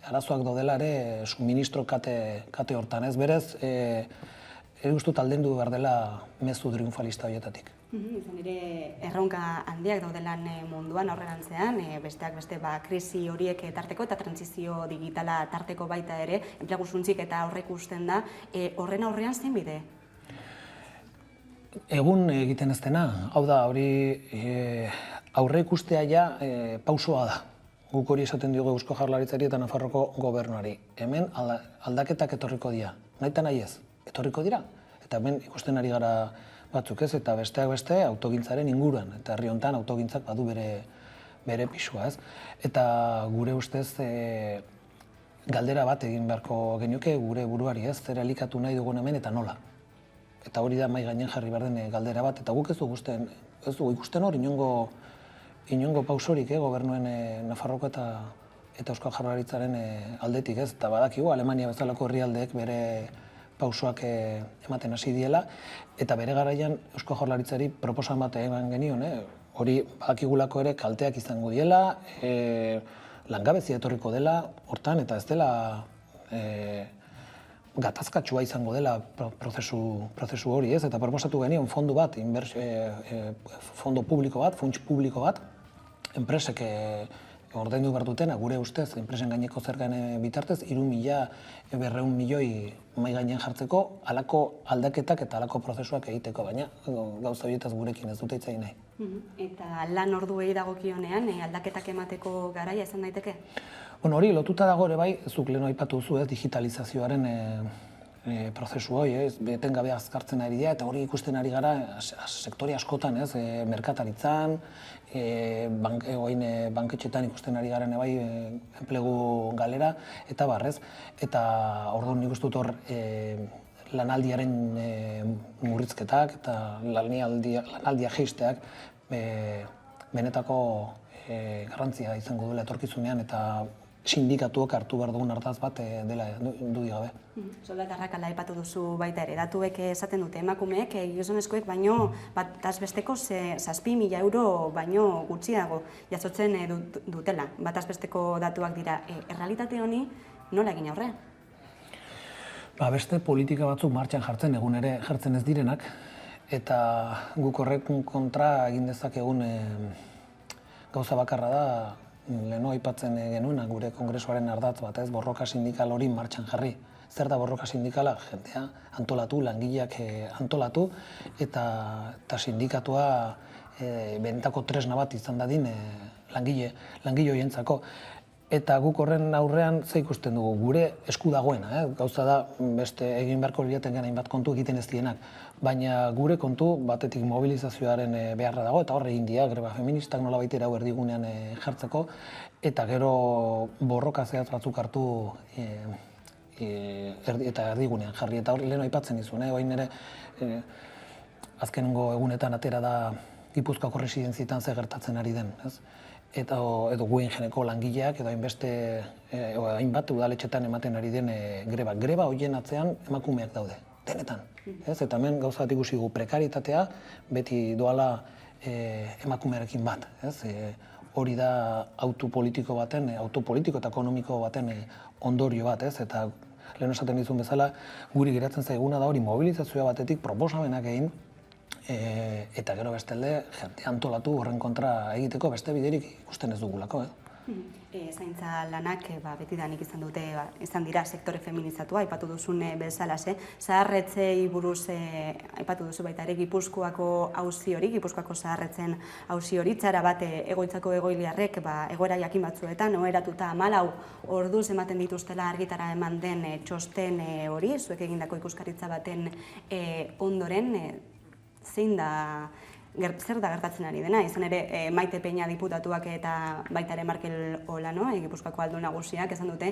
Arazoak daudela ere suministro kate hortan, ez? Berez, uste dut aldendu behar dela mezu triunfalista horietatik. Izan ere, erronka handiak daudelan munduan aurrerantzean, besteak beste krisi horiek tarteko eta transizio digitala tarteko baita ere, enplegu suntzik eta aurre ikusten da, horren aurrean zein bide? Egun egiten ez dena, hau da, hori aurre ikustea ja pausoa da. Guk hori esaten diogu Eusko Jaurlaritzari eta Nafarroko gobernuari. Hemen aldaketak etorriko dira, nahi eta nahi ez, etorriko dira. Eta hemen ikusten ari gara batzuk ez, eta besteak beste autogintzaren inguruan, eta herri honetan autogintzak badu bere pisua, ez. Eta gure ustez galdera bat egin beharko genioke gure buruari, ez, zer elikatu nahi dugun hemen eta nola. Eta hori da mai gainen jarri behar den galdera bat, eta guk ez dugu ikusten hor inongo pausorik gobernuen Nafarroko eta Euskal Jaurlaritzaren aldetik, ez. Eta badakigu Alemania bezalako herrialdeek bere pausoak ematen hasi diela, eta bere garaian Eusko Jaurlaritzari proposamen bat eman genion, hori badakigulako ere kalteak izango diela, langabezia etorriko dela hortan, eta ez dela gatazkatsua izango dela prozesu hori, ez? Eta proposatu genion fondu bat, fondo publiko bat, funts publiko bat, enpresek ordaindu behar dutena, gure ustez, enpresen gaineko zergan bitartez, 3.200 milioi mai gainean jartzeko, halako aldaketak eta halako prozesuak egiteko, baina gauza horietaz gurekin ez dute hitz egin nahi. Eta lan orduei dagokionean aldaketak emateko garaia izan daiteke? Bueno, hori lotuta dago ere bai, zuk lehen aipatu duzu, digitalizazioaren prozesu hori, etengabe azkartzen ari dira, eta hori ikusten ari gara sektore askotan, merkataritzan, banketxetan ikusten ari garen bai enplegu galera, eta barrez. Eta orduan nik uste dut hor lanaldiaren murrizketak eta lanaldia jeisteak benetako garrantzia izango duela etorkizunean, eta sindikatuak hartu behar dugun hartaz bat dela dudik gabe. Soldatarrak aipatu duzu baita ere, datuek esaten dute emakumeek, gizonezkoek baino bataz besteko 7.000 euro baino gutxiago jasotzen dutela. Bataz besteko datuak dira. Errealitate honi nola egin aurre? Beste politika batzuk martxan jartzen egun ere jartzen ez direnak, eta guk horrekun kontra egin dezakegun gauza bakarra da, leheno aipatzen genuena gure kongresuaren ardatz bat, borroka sindikal hori martxan jarri. Zer da borroka sindikala? Jendea antolatu, langileak antolatu, eta sindikatua benetako tresna bat izan dadin langile horientzako. Eta guk horren aurrean ze ikusten dugu, gure esku dagoena, gauza da beste egin beharko liaten hainbat kontu egiten ez dienak, baina gure kontu batetik mobilizazioaren beharra dago, eta horre egin dira, greba feministak nola baitera erdigunean jartzeko, eta gero borroka zehatz batzuk hartu eta erdigunean jarri, eta hor leheno aipatzen izun, baina ere azkenengo egunetan atera da Gipuzkoako residentzietan ze gertatzen ari den, edo Guggenheimeko langileak, edo hainbat udaletxetan ematen ari den greba. Greba horien atzean emakumeak daude, denetan. Eta hemen gauza bat ikusi dugu prekaritatea beti doala emakumearekin bat. Hori da autopolitiko eta ekonomiko baten ondorio bat, eta lehen esaten dizun bezala, guri geratzen zaiguna da hori mobilizazioa batetik proposamenak egin, eta gero bestalde jende antolatu horren kontra egiteko beste biderik ikusten ez dugulako. Zaintza lanak betidanik izan dira sektore feminizatua, aipatu duzun bezalase. Zaharretzei buruz aipatu duzu baita ere Gipuzkoako auzi hori, Gipuzkoako zaharretzen auzi hori, txara bat egoitzako egoiliarrek egoera jakin batzuetan, oheratuta 14 orduz ematen dituztela argitara eman den txosten hori, zuek egindako ikuskaritza baten ondoren, zer da gertatzen ari dena, izan ere Maite Peña diputatuak eta baita ere Markel Olano, Gipuzkoako aldun nagusiak esan dute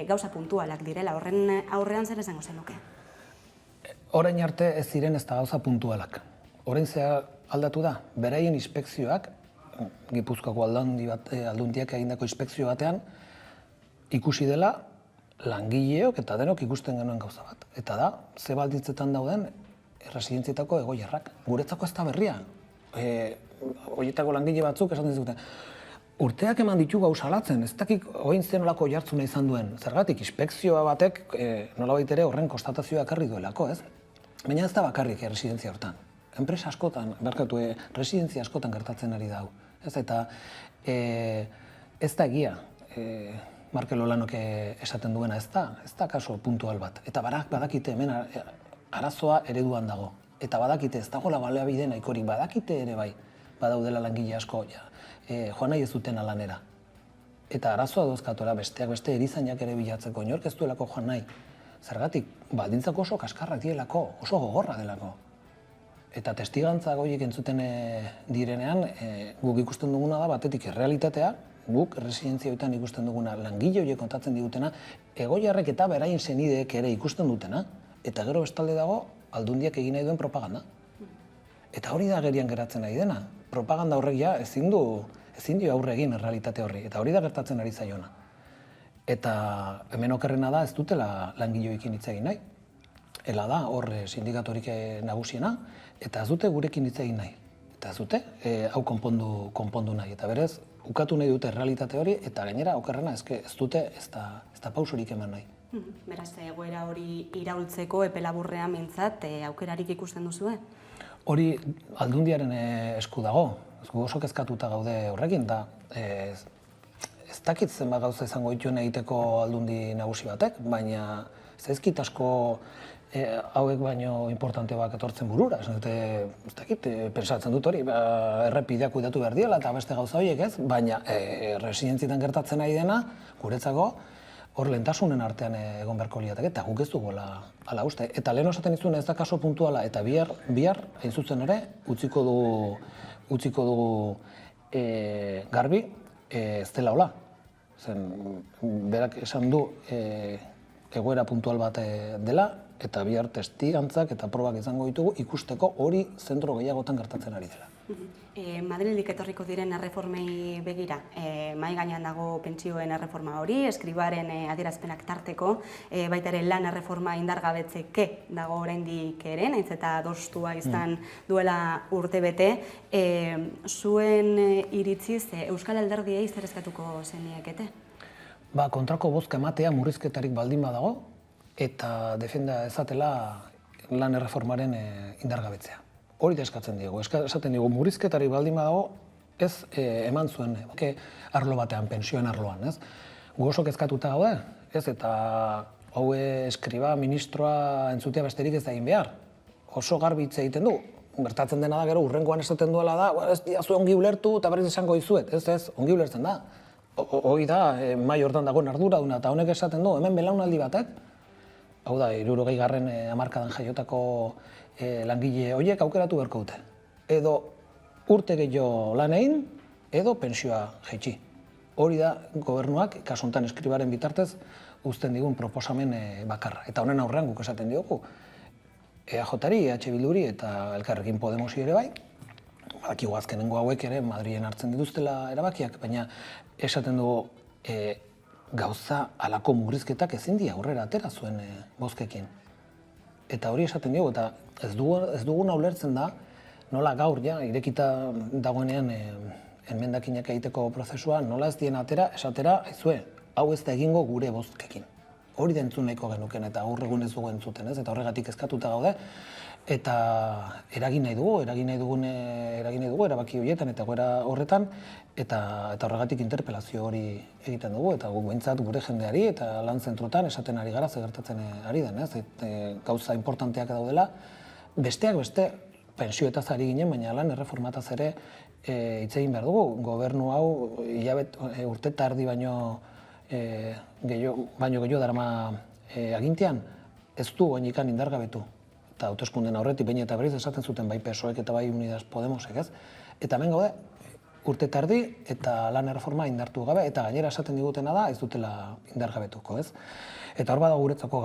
gauza puntualak direla, horren aurrean zer esango zenuke? Orain arte ez ziren ez da gauza puntualak. Orain zea aldatu da, beraien inspekzioak, Gipuzkoako aldundiak egindako inspekzio batean, ikusi dela langileok eta denok ikusten genuen gauza bat. Eta da, ze baldintzetan dauden residentzietako egoiarrak. Guretzako ez da berria. Horietako langile batzuk esaten zuten. Urteak eman ditu gauza alatzen, ez dakik oin zenolako jartzuna izan duen. Zergatik, inspekzioa batek nolabait ere horren konstatazioa ekarri duelako, ez? Baina ez da bakarrik residentzia hortan. Enpresa askotan, residentzia askotan gertatzen ari da hau. Eta ez da egia. Markel Olanok esaten duena ez da kaso puntual bat. Eta badakite hemen arazoa ereduan dago. Eta badakite ez dagoela baliabide nahikorik, badakite ere bai, badaudela langile asko joan nahi ez duten lanera. Eta arazoa dozkatuela besteak beste erizainak ere bilatzeko, inork ez duelako joan nahi. Zergatik, baldintzako oso kaskarrak dielako, oso gogorra delako. Eta testigantza goiek entzuten direnean, guk ikusten duguna da batetik errealitatea, guk residentzioetan ikusten duguna langile horiek kontatzen digutena, egoiarrek eta beraien senideek ere ikusten dutena, eta gero bestalde dago aldundiak egin nahi duen propaganda. Eta hori da agerian geratzen nahi dena. Propaganda horrek ja ezin dio aurre egin errealitate horri, eta hori da gertatzen ari zaiona. Eta hemen okerrena da ez dutela langileekin hitz egin nahi. Ela da hor sindikaturik nagusiena, eta ez dute gurekin hitz egin nahi. Eta ez dute hau konpondu nahi. Eta berez, ukatu nahi dute realitate hori, eta gainera, okerrena, ez dute ez da pausorik eman nahi. Beraz, egoera hori iraultzeko epe laburrean mintzat, aukerarik ikusten duzue? Hori aldundiaren esku dago, gu oso kezkatuta gaude horrekin, da ez dakit zenbat gauza izango dituen egiteko aldundi nagusi batek, baina zaizkit asko hauek baino importanteak etortzen burura. Ez dakit, pensatzen dut hori, errepideak kuidatu behar diela eta beste gauza horiek ez, baina residentzietan gertatzen ari dena, guretzako, hor lehentasunen artean egon beharko liateke, eta guk ez dugu ala uste. Eta lehen osaten izun ez da kaso puntuala, eta bihar, hain zuzen ere, utziko dugu garbi ez dela hola. Berak esan du egoera puntual bat dela, eta bihar testigantzak eta probak izango ditugu ikusteko hori zentro gehiagotan gertatzen ari dela. Madrilik etorriko diren erreformei begira, mahai gainean dago pentsioen erreforma hori, eskribaren adierazpenak tarteko, baita ere lan erreforma indargabetzeke dago oraindik ere, nahiz eta adostua izan duela urtebete. Zuen iritziz, Euskal Alderdiei zer eskatuko zeniekete? Kontrako bozka ematea murrizketarik baldin badago, eta defenda ezatela lan erreformaren indargabetzea. Hori da eskatzen diegu. Esaten diegu, murrizketarik baldin badago, ez eman zuen arlo batean, pensioen arloan, ez? Gu oso kezkatuta gaude, ez? Eta hau eskriba, ministroa entzutea besterik ez da egin behar. Oso garbi hitz egiten du. Gertatzen dena da, gero, urrengoan esaten duela da, ez diazu ongi ulertu eta berriz esango dizuet, ez, ongi ulertzen da. Hoi da, mai hortan dagoen arduraduna, eta honek esaten du, hemen belaunaldi batek, hau da, 60. hamarkadan jaiotako langile horiek aukeratu beharko dute. Edo urte gehiago lan egin, edo pensioa jaitsi. Hori da gobernuak, kasu honetan eskribaren bitartez, uzten digun proposamen bakarra. Eta honen aurrean guk esaten diogu, EAJ-ari, EH Bilduri eta Elkarrekin Podemosi ere bai, badakigu azkenengo hauek ere Madrilen hartzen dituztela erabakiak, baina esaten dugu gauza alako murrizketak ezin dira aurrera atera zuen bozkekin. Eta hori esaten diogu, eta ez duguna ulertzen da, nola gaur ja, irekita dagoenean emendakinak egiteko prozesua, nola ez dien atera, esatera, aizue, hau ez da egingo gure bozkekin. Hori da entzun nahiko genuken, eta gaur egun ez dugu entzuten, ez? Eta horregatik eskatuta gaude, eta eragin nahi dugu erabaki horietan eta goera horretan, eta horregatik interpelazio hori egiten dugu, eta guk behintzat gure jendeari eta lan zentrotan esaten ari gara gertatzen ari den, ez? Gauza importanteak daudela, besteak beste pensioetaz ari ginen, baina lan erreformataz ere hitz egin behar dugu. Gobernu hau urte eta erdi baino gehiago darama agintean, ez du oinikan indargabetu. Eta hauteskunden aurretik behin eta berriz esaten zuten bai PSOek eta bai Unidas Podemosek, ez? Eta hemen gaude, urte eta erdi eta lan erreforma indartu gabe, eta gainera esaten digutena da ez dutela indargabetuko, ez? Eta hor badago guretzako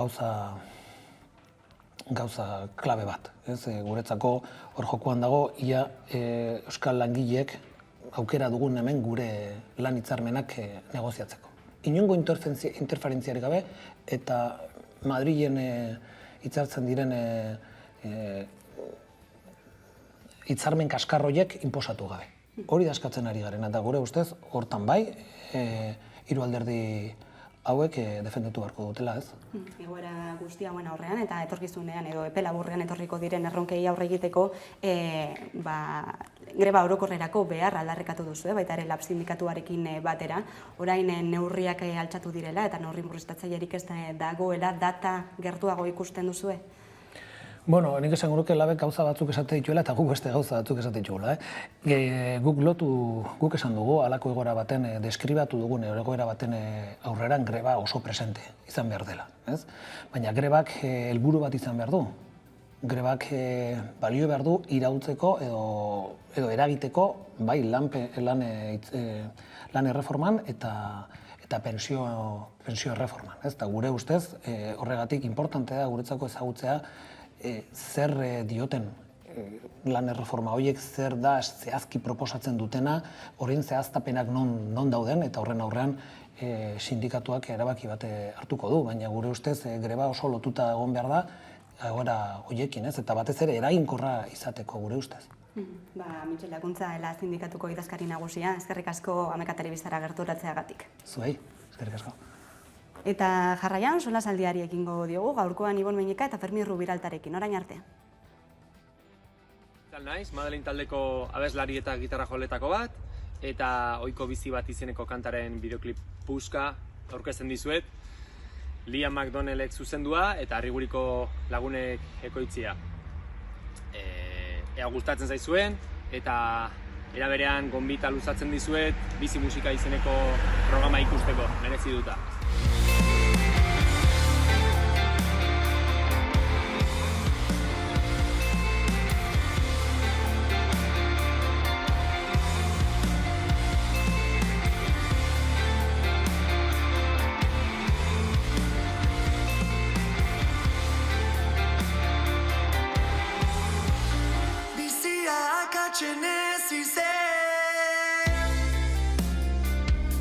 gauza klabe bat, ez? Guretzako hor jokoan dago, ia euskal langileek aukera dugun hemen gure lan hitzarmenak negoziatzeko. Inongo interferentziarik gabe, eta Madrilen hitzartzen diren hitzarmen kaskarroiek inposatu gabe. Hori da eskatzen ari garen, eta gure ustez, hortan bai, hiru alderdi hauek defendatu beharko dutela, ez? Egoera guzti hauen aurrean eta etorkizunean edo epe laburrean etorriko diren erronkei aurre egiteko greba orokorrerako behar aldarrikatu duzu, baita ere LAB sindikatuarekin batera. Orain neurriak altxatu direla eta neurri murriztatzailerik ez dagoela data gertuago ikusten duzue? Bueno, nik esan guruke LABek gauza batzuk esate dituela eta guk beste gauza batzuk esate ditugula. Guk esan dugu, halako egoera baten, deskribatu dugun egoera baten aurreran greba oso presente izan behar dela. Baina grebak helburu bat izan behar du. Grebak balio behar du iraultzeko edo eragiteko bai lan erreforman eta pensio erreforman. Eta gure ustez horregatik importantea da guretzako ezagutzea zer dioten lan erreforma horiek, zer da zehazki proposatzen dutena, horien zehaztapenak non dauden, eta horren aurrean sindikatuak erabaki bat hartuko du, baina gure ustez greba oso lotuta egon behar da egoera horiekin, eta batez ere eraginkorra izateko gure ustez. Mitxel Akuntza, ela sindikatuko idazkari nagusia, eskerrik asko Ameka Telebistara gerturatzeagatik. Zuei, eskerrik asko. Eta jarraian, solasaldiari ekingo diogu, gaurkoan Ibon Meinika eta Fermi Rubiraltarekin, orain arte. Naiz, Madeleine taldeko abeslari eta gitarra joletako bat, eta ohiko bizi bat izeneko kantaren bideoklip puska aurkezten dizuet. Liam McDonnellek zuzendua eta Arriguriko lagunek ekoitzia. Ea gustatzen zaizuen, eta era berean gonbita luzatzen dizuet Bizi Musika izeneko programa ikusteko, merezi duta.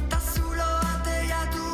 Ta zulo atea du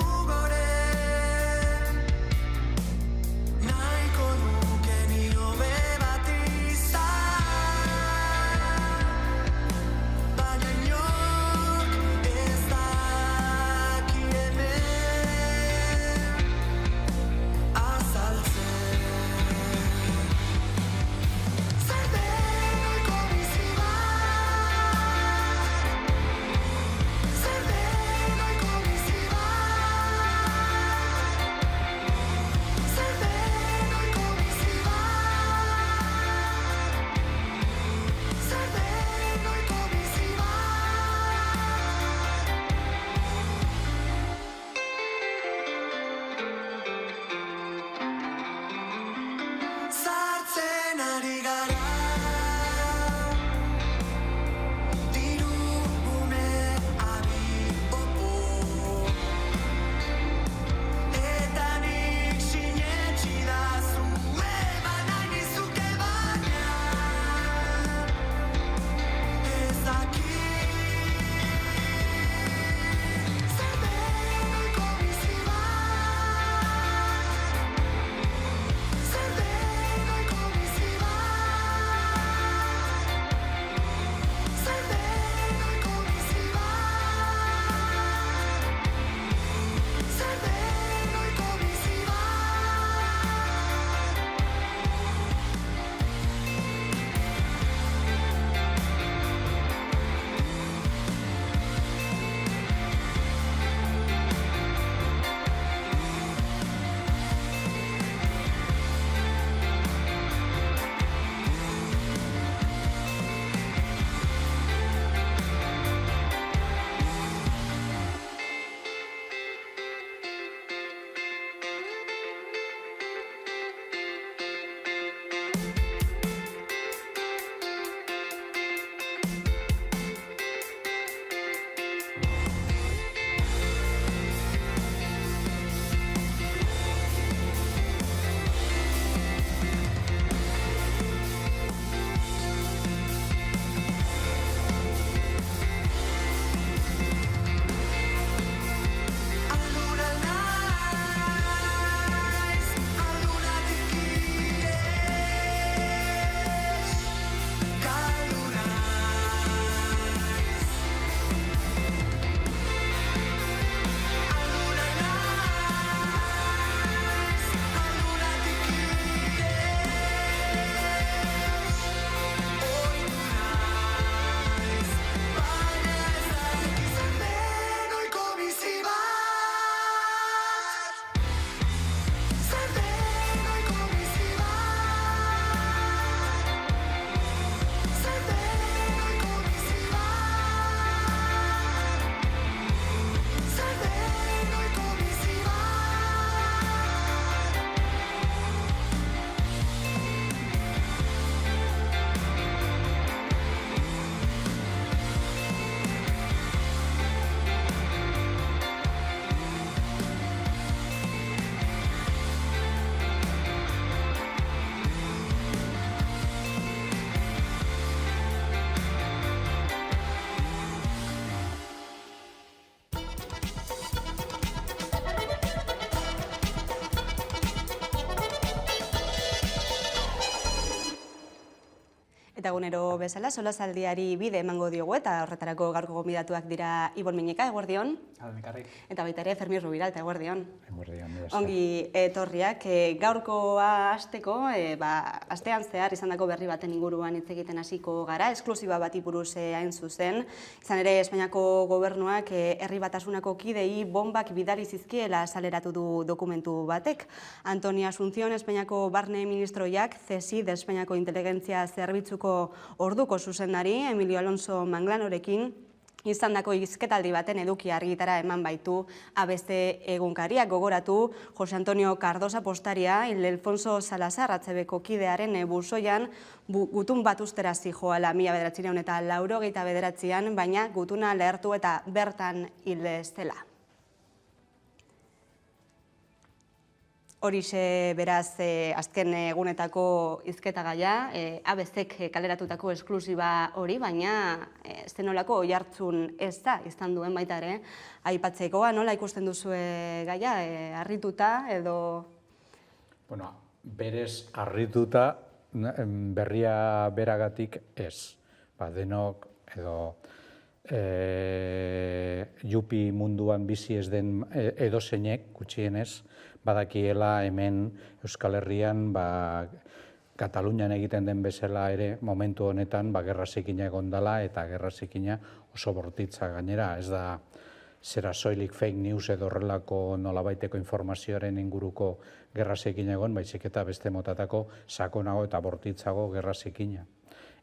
Eta egunero bezala, solasaldiari bide emango diogu eta horretarako gaurko gonbidatuak dira Ibon Miñeka, eguerdion. Eta baita ere Fermi Rubiralta, eguerdion. Ongi etorriak, gaurkoa hasteko, astean zehar izandako berri baten inguruan hitz egiten hasiko gara, esklusiba bati buruz hain zuzen. Izan ere, Espainiako gobernuak herri batasunako kidei bombak bidali zizkiela azaleratu du dokumentu batek. Antonio Asunción, Espainiako barne ministroiak, CSID, Espainiako inteligentzia zerbitzuko orduko zuzendari, Emilio Alonso Manglanorekin, izandako hizketaldi baten eduki argitara eman baitu ABC egunkariak. Gogoratu, Jose Antonio Cardosa postaria, Ildefonso Salazar atzebeko kidearen buzoian gutun bat ustera zijoala 1989an, baina gutuna lehertu eta bertan hilde zela. Horixe beraz azken egunetako hizketagaia, ABCek kaleratutako esklusiba hori, baina zenolako oihartzun ez da izan duen baita ere aipatzekoa. Nola ikusten duzue gaia, harrituta edo? Bueno, berez harrituta berria beragatik ez. Denok edo jupi munduan bizi ez den edozeinek, gutxienez, badakiela hemen Euskal Herrian Katalunian egiten den bezala ere momentu honetan gerra zikina egon dela eta gerra zikina oso bortitza gainera. Ez da zera soilik fake news edo horrelako nolabaiteko informazioaren inguruko gerra zikina egon, baizik eta beste motatako sakonago eta bortitzago gerra zikina.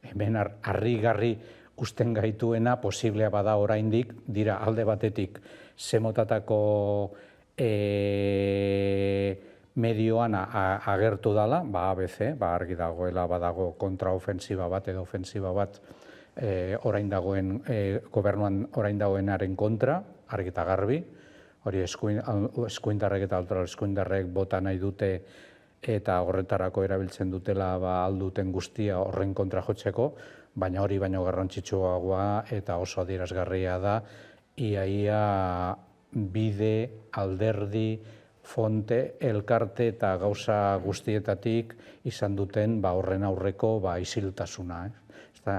Hemen harrigarri usten gaituena posiblea bada oraindik, dira alde batetik ze motatako medioan agertu dela, ABC, argi dagoela badago kontraofensiba bat edo ofensiba bat gobernuan orain dagoenaren kontra, argi eta garbi, hori eskuindarrek eta ultral eskuindarrek bota nahi dute eta horretarako erabiltzen dutela alduten guztia horren kontra jotzeko, baina hori baino garrantzitsuagoa eta oso adierazgarria da, iaia bide, alderdi, fonte, elkarte eta gauza guztietatik izan duten horren aurreko isiltasuna.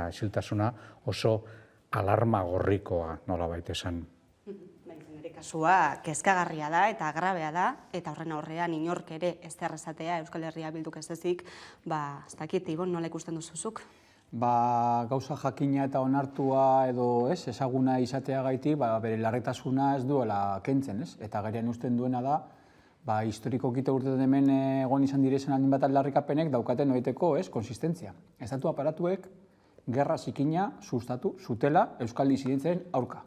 Isiltasuna oso alarma gorrikoa nolabait esan. Nire kasua kezkagarria da eta grabea da, eta horren aurrean inork ere ez errezatea Euskal Herria Bilduk ez ezik, ez dakit, Ibon, nola ikusten duzuzuk? Gauza jakina eta onartua edo ezaguna izatea gaitik, bere larretasuna ez duela kentzen, eta gairean usten duena da, historiko kite urtetan hemen egon izan direzen handin bat aldarrikapenek daukaten noiteko, konsistentzia. Estatu aparatuek gerra zikina sustatu zutela Euskal disidentziaren aurka.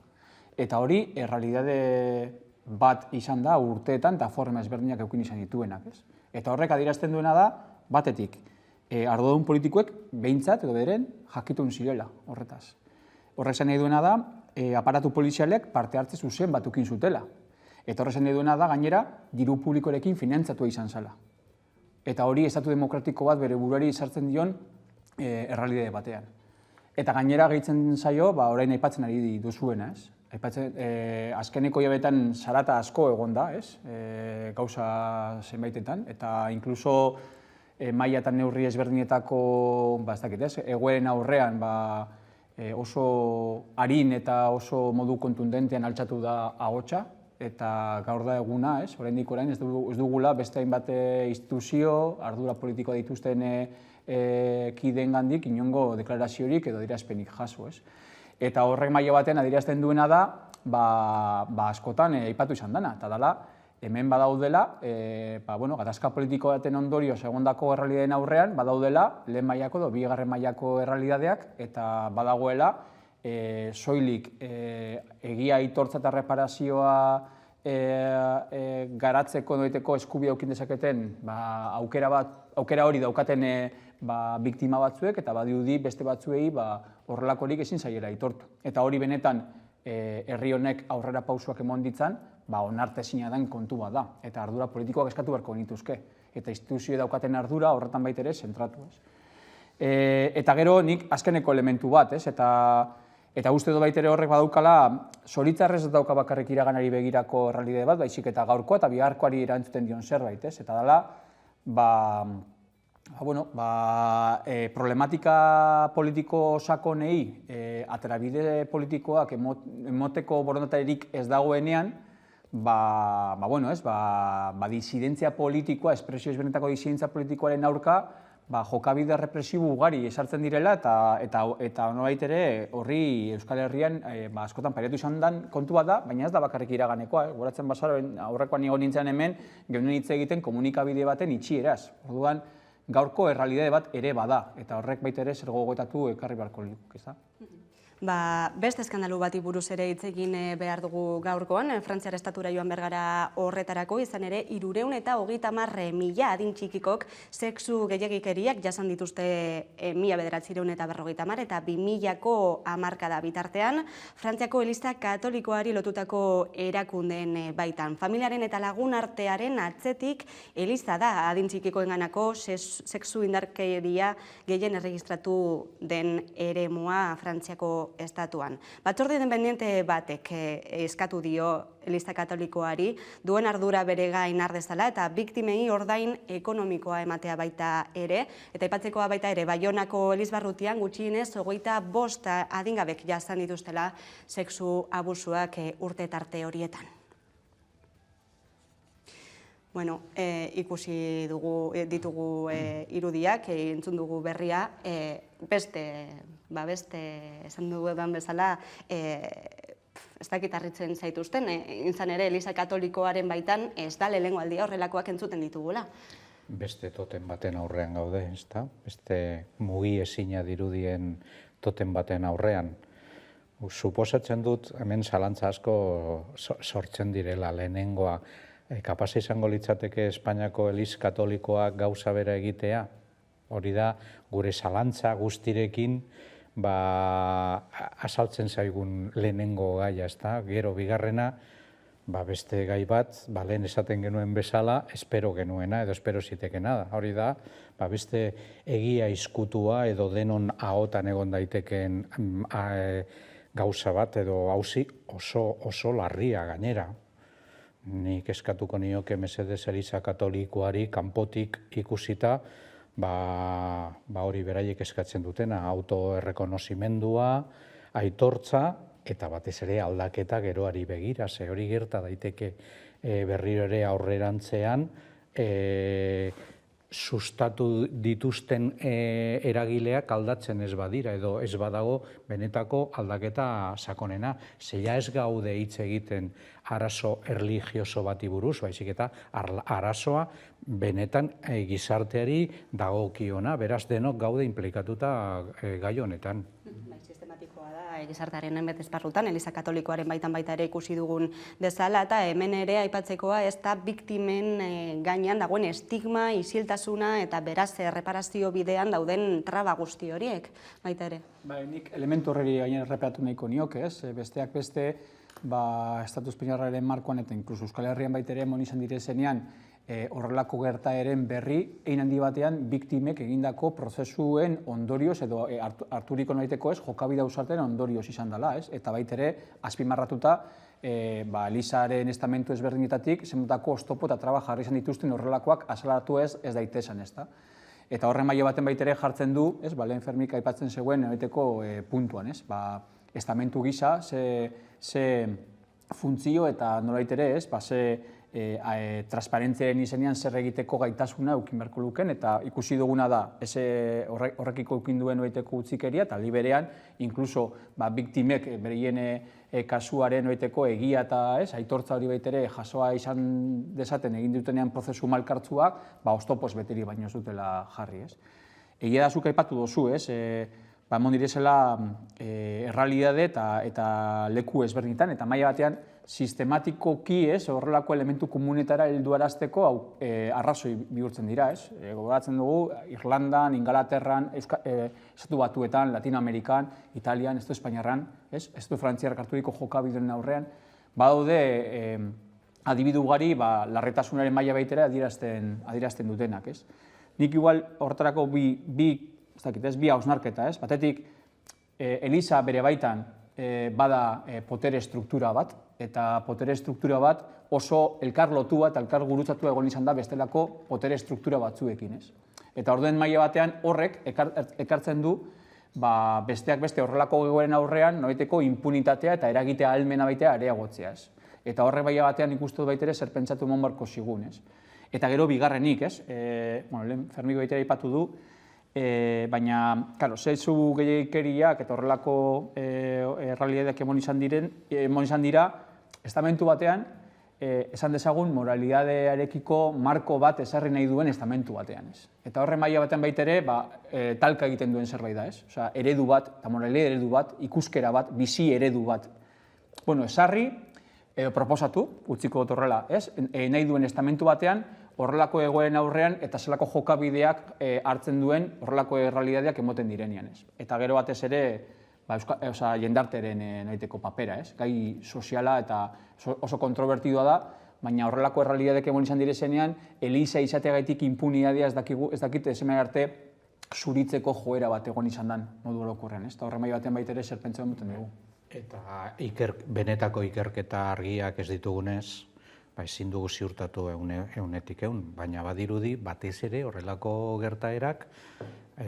Eta hori, errealitate bat izan da urteetan eta forma ezberdinak eukin izan dituenak. Eta horrek adierazten duena da, batetik, arduradun politikoek behintzat edo bederen jakitun zirela horretaz. Horrek zen nahi duena da, aparatu polizialek parte hartze zuzen batukin zutela. Eta horrek zen nahi duena da, gainera, diru publikorekin finantzatua izan zela. Eta hori estatu demokratiko bat bere buruari sartzen dion errealitate batean. Eta gainera gehitzen zaio, orain aipatzen ari duzuena, azkeneko hilabetean zarata asko egon da, gauza zenbaitetan, eta inkluso maila eta neurri ezberdinetako, egoeren aurrean oso arin eta oso modu kontundentean altxatu da ahotsa, eta gaur da eguna, oraindik orain ez dugula beste hainbat instituzio, ardura politikoa dituzten kideengandik inongo deklaraziorik edo adierazpenik jaso. Eta horrek maila batean adierazten duena da, askotan aipatu izan dena, eta dela, hemen badaudela, gatazka politiko baten ondorioz egondako errealitateen aurrean, badaudela lehen mailako edo bigarren mailako errealitateak, eta badagoela soilik egia aitortza eta reparazioa garatzeko noiteko eskubidea eduki dezaketen aukera hori daukaten biktima batzuek, eta badirudi beste batzuei horrelakorik ezin zaiela aitortu. Eta hori benetan herri honek aurrera pausuak emon ditzan, onartezina den kontu bat da, eta ardura politikoak eskatu beharko genituzke. Eta instituzio daukaten ardura horretan baita ere zentratu. Eta gero nik azkeneko elementu bat, eta uste dut baita ere horrek badaukala, zoritzarrez ez dauka bakarrik iraganari begirako errealitate bat, baizik eta gaurkoa eta biharkoari erantzuten dion zerbait, eta dela, Problematika politiko sakonei aterabide politikoak emoteko borondaterik ez dagoenean, disidentzia politikoa, espresio ezberdinetako disidentzia politikoaren aurka, jokabide represibo ugari esartzen direla eta nolabait ere horri Euskal Herrian askotan pairatu izan den kontu bat da, baina ez da bakarrik iraganekoa. Goratzen bazara, aurrekoan nigo nintzen hemen, geunen hitz egiten komunikabide baten itxieraz. Orduan, gaurko errealitate bat ere bada, eta horrek baita ere zer gogoetatu ekarri beharko lukuk, ez da? Beste eskandalu bati buruz ere hitz egin behar dugu gaurkoan, Frantziar estatura joan bergara horretarako, izan ere 330.000 adin txikikok sexu gehiagikeriak jasan dituzte 1950 eta 2000ko hamarkada bitartean, Frantziako Eliza Katolikoari lotutako erakundeen baitan. Familiaren eta lagun artearen atzetik Eliza da adin txikikoenganako sexu indarkeria gehien erregistratu den eremua Frantziako estatuan. Batzorde independiente batek eskatu dio Eliza Katolikoari duen ardura bere gain har dezala eta biktimei ordain ekonomikoa ematea baita ere, eta aipatzekoa baita ere Baionako elizbarrutian gutxienez 25 adingabek jasan dituztela sexu abusuak urte tarte horietan. Ikusi ditugu irudiak, entzun dugu berria, beste esan dugudan bezala, ez dakit harritzen zaituzten, izan ere Eliza Katolikoaren baitan ez da lehenengo aldia horrelakoak entzuten ditugula. Beste toten baten aurrean gaude, ez da? Beste mugi ezina dirudien toten baten aurrean. Suposatzen dut, hemen zalantza asko sortzen direla lehenengoa. Kapaz izango litzateke Espainiako Eliz Katolikoak gauza bera egitea. Hori da, gure zalantza guztirekin azaltzen zaigun lehenengo gaia, ez da? Gero bigarrena, beste gai bat, lehen esaten genuen bezala, espero genuena edo espero zitekena da. Hori da, beste egia izkutua edo denon ahotan egon daiteken gauza bat edo auzi oso larria gainera. Nik eskatuko nioke mesedez Eliza Katolikoari kanpotik ikusita, hori beraiek eskatzen dutena, autoerrekonozimendua, aitortza, eta batez ere aldaketa geroari begira, ze hori gerta daiteke berriro ere aurrerantzean, sustatu dituzten eragileak aldatzen ez badira edo ez badago benetako aldaketa sakonena. Zeia ez gaude hitz egiten arazo erlijioso bati buruz, baizik eta arazoa benetan gizarteari dagokiona, beraz denok gaude implikatuta gai honetan. Sistematikoa da gizartearen hainbat esparrutan, Eliza Katolikoaren baitan baita ere ikusi dugun bezala, eta hemen ere aipatzekoa ez da biktimen gainean dagoen estigma, isiltasuna eta beraz erreparazio bidean dauden traba guzti horiek baita ere. Nik elementu horreri gainen erreparatu nahiko nioke, besteak beste, Estatu Espainiarraren markoan eta inkluso Euskal Herrian baita ere emon izan direzenean horrelako gertaeren berri hein handi batean biktimek egindako prozesuen ondorioz edo harturiko nolaiteko jokabide ausarten ondorioz izan dela, eta baita ere azpimarratuta Elizaren estamentu ezberdinetatik zenbatako oztopo eta traba jarri izan dituzten horrelakoak azalatu ez daitezen, ez da. Eta horren maila baten baita ere jartzen du, lehen Fermik aipatzen zegoen nolaiteko puntuan, estamentu gisa, ze funtzio eta nolait ere transparentziaren izenean zer egiteko gaitasuna eukin beharko luken, eta ikusi duguna da horrekiko eukin duen noiteko utzikeria, eta liberean, inkluso biktimek berien kasuaren noiteko egia eta aitortza hori baitere jasoa izan dezaten egin dutenean prozesu malkartzuak, oztopoz beteri baino zutela jarri. Egia da zuk aipatu dozu, emon direzela errealitate eta leku ezberdinetan, eta maila batean sistematikoki horrelako elementu komunetara helduarazteko arrazoi bihurtzen dira. Gogoratzen dugu Irlandan, Ingalaterran, Estatu Batuetan, Latinoamerikan, Italian, Estatu Espainiarran, Estatu Frantziarrak harturiko jokabideen aurrean, badaude adibidu ugari larritasunaren maila baitera adierazten dutenak. Nik igual horretarako bi hausnarketa, batetik Eliza bere baitan bada potere struktura bat, eta potere struktura bat oso elkar lotua eta elkar gurutzatu egon izan da bestelako potere struktura batzuekin. Eta orduen maila batean horrek ekartzen du besteak beste horrelako egoeren aurrean nolabaiteko impunitatea eta eragitea ahalmena baitea areagotzea, ez? Eta horrek maila batean ikustu dut baitere zer pentsatu eman beharko zigun, ez? Eta gero bigarrenik, ez? Lehen Fermiko baitera aipatu du, baina, karo, zeitzu gehiagikeriak eta horrelako errealitateak emon izan dira, estamentu batean, esan dezagun moralidadearekiko marko bat ezarri nahi duen estamentu batean, ez? Eta horre maila batean baitere, talka egiten duen zerbait da, ez? Osea, eredu bat, eta moralidade eredu bat, ikuskera bat, bizi eredu bat. Bueno, ezarri, edo proposatu, utziko dut horrela, ez? Nahi duen estamentu batean, horrelako egoeren aurrean eta zelako jokabideak hartzen duen horrelako errealitateak emoten direnean, ez? Eta gero batez ere, jendarteren nahiteko papera, ez? Gai soziala eta oso kontrovertidua da, baina horrelako errealitateak emon izan direzenean, Eliza izateagaitik impunitatea ez dakit ezemen arte zuritzeko joera bat egon izan den modu orokorrean, ez? Eta horre maila batean baitere zer pentsa emoten dugu. Eta benetako ikerketa argiak ez ditugunez, ezin dugu ziurtatu ehunetik ehun, baina badirudi batez ere horrelako gertaerak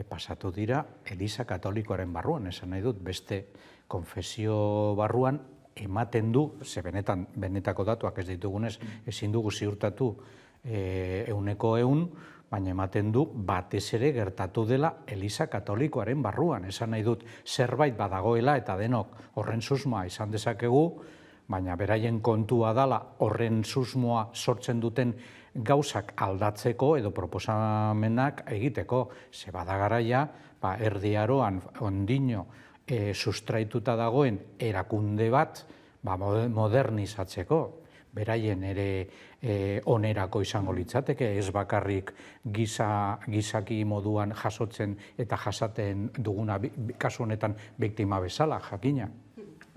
pasatu dira Eliza Katolikoaren barruan, esan nahi dut, beste konfesio barruan ematen du, ze benetako datuak ez ditugunez, ezin dugu ziurtatu ehuneko ehun, baina ematen du batez ere gertatu dela Eliza Katolikoaren barruan, esan nahi dut zerbait badagoela eta denok horren susmoa izan dezakegu, baina beraien kontua dela horren susmoa sortzen duten gauzak aldatzeko edo proposamenak egiteko. Ze bada garaia, Erdi Aroan ondino sustraituta dagoen erakunde bat modernizatzeko. Beraien ere onerako izango litzateke, ez bakarrik gizaki moduan jasotzen eta jasaten duguna kasu honetan biktima bezala, jakina.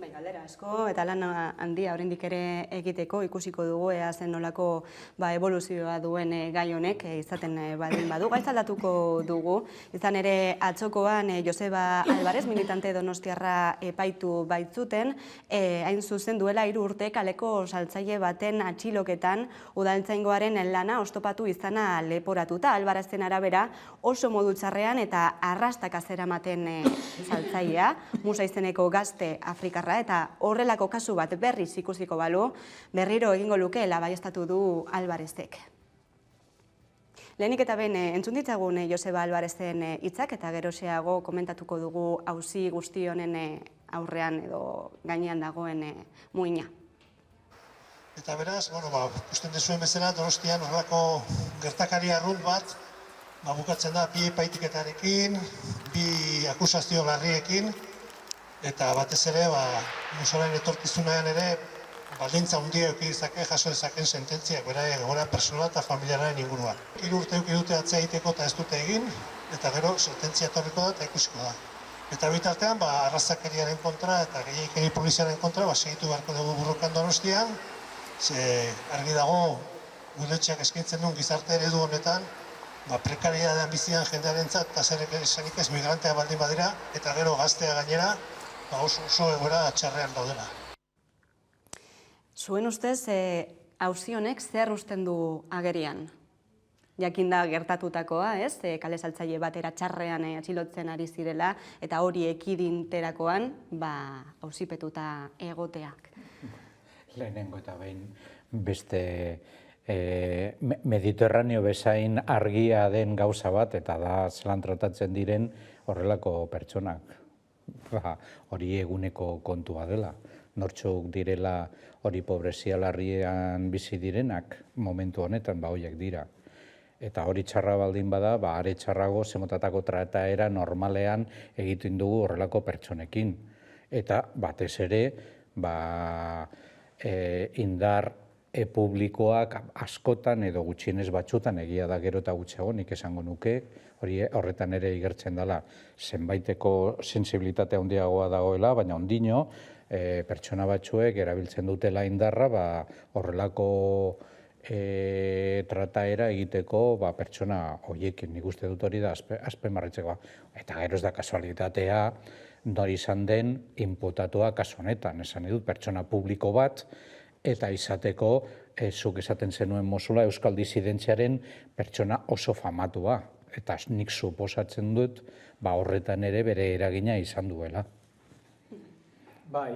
Galdera asko, eta lan handia oraindik ere egiteko ikusiko dugu ea zen nolako evoluzioa duen gai honek izaten baldin badu. Gaitz aldatuko dugu, izan ere atzokoan Joseba Alvarez, militante donostiarra epaitu baitzuten, hain zuzen duela 3 urte kaleko saltzaile baten atxiloketan udaltzaingoaren lana oztopatu izana leporatuta. Alvarezen arabera oso modu txarrean eta arrastak azeramaten saltzailea, Musa izeneko gazte afrikarra, eta horrelako kasu bat berriz ikusiko balu, berriro egingo lukeela baieztatu du Alvarezek. Lehenik eta behin entzun ditzagun Joseba Alvarezen hitzak eta geroxeago komentatuko dugu auzi guzti honen aurrean edo gainean dagoen muina. Eta beraz, ikusten dezuen bezala, Donostian horrelako gertakari arrunt bat, bukatzen da bi epaitiketarekin, bi akusazio larriekin, eta batez ere, Musolaren etorkizunean ere, baldintza handia eduki dezake jaso dezaken sententziak, beraien egoera personala eta familiararen inguruan. 3 urte eduki dute atzea egiteko eta ez dute egin, eta gero sententzia etorriko da eta ikusiko da. Eta bitartean, arrazakeriaren kontra eta gehiagikeri poliziaren kontra, segitu beharko dugu borrokan Donostian, ze argi dago, gudetxeak eskaintzen duen gizarte eredu honetan, prekaridadean bizian jendearentzat, eta zer esanik ez migrantea baldin badira, eta gero gaztea gainera, oso egoera txarrean daudela. Zuen ustez, auzi honek zer usten du agerian? Jakin da gertatutakoa, ez? Kale saltzaile batera txarrean atxilotzen ari zirela, eta hori ekidinterakoan, auzipetuta egoteak. Lehenengo eta behin beste Mediterraneo bezain argia den gauza bat, eta da zelan tratatzen diren horrelako pertsonak. Hori eguneko kontua dela. Nortzuk direla hori pobrezia larrian bizi direnak momentu honetan, horiek dira. Eta hori txarra baldin bada, are txarrago zemotatako trataera normalean egiten dugu horrelako pertsonekin. Eta batez ere, indar publikoak askotan edo gutxienez batzutan egia da gero eta gutxiago, nik esango nuke, horretan ere igertzen dela zenbaiteko sensibilitatea handiagoa dagoela, baina ondino pertsona batzuek erabiltzen dutela indarra horrelako trataera egiteko pertsona horiekin, nik uste dut hori da azpimarratzeko. Eta gero ez da kasualitatea nori izan den inputatua kasu honetan, esan dut pertsona publiko bat, eta izateko, zuk esaten zenuen Mosula, euskal disidentziaren pertsona oso famatua. eta nik suposatzen dut, horretan ere bere eragina izan duela. Bai,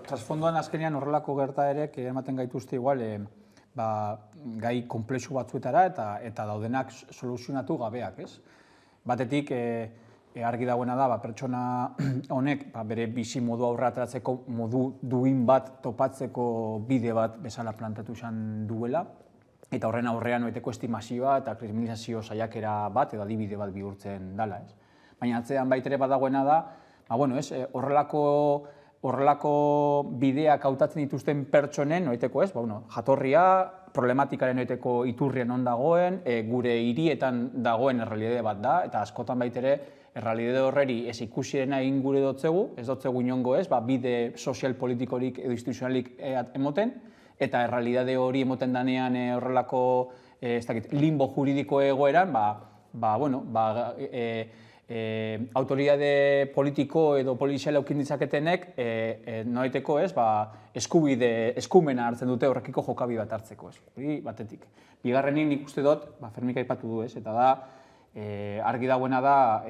trasfondoan azkenean horrelako gertaerek ematen gaituzte igual gai konplexu batzuetara eta daudenak soluzionatu gabeak, ez? Batetik, argi dagoena da, pertsona honek bere bizi modu aurrera ateratzeko modu duin bat topatzeko bide bat bezala plantatu izan duela, eta horren aurrean noiteko estimazioa eta kriminalizazio saiakera bat edo adibide bat bihurtzen dela, ez? Baina atzean baitere badagoena da, horrelako bideak hautatzen dituzten pertsonen noiteko, ez? Jatorria, problematikaren noiteko iturrien on dagoen, gure hirietan dagoen errealidade bat da, eta askotan baitere errealidade horreri ez ikusirena egin gure dotzegu, ez dotzegu inongo ez, bide sozial-politikorik edo instituzionalik emoten, eta errealidade hori emoten danean horrelako limbo juridiko egoeran, autoridade politiko edo poliziala eukin ditzaketenek noaiteko ez, eskumena hartzen dute horrekiko jokabi bat hartzeko ez. Hori batetik. Bigarrenik nik uste dut, Fermik aipatu du ez, eta da, argi dagoena da,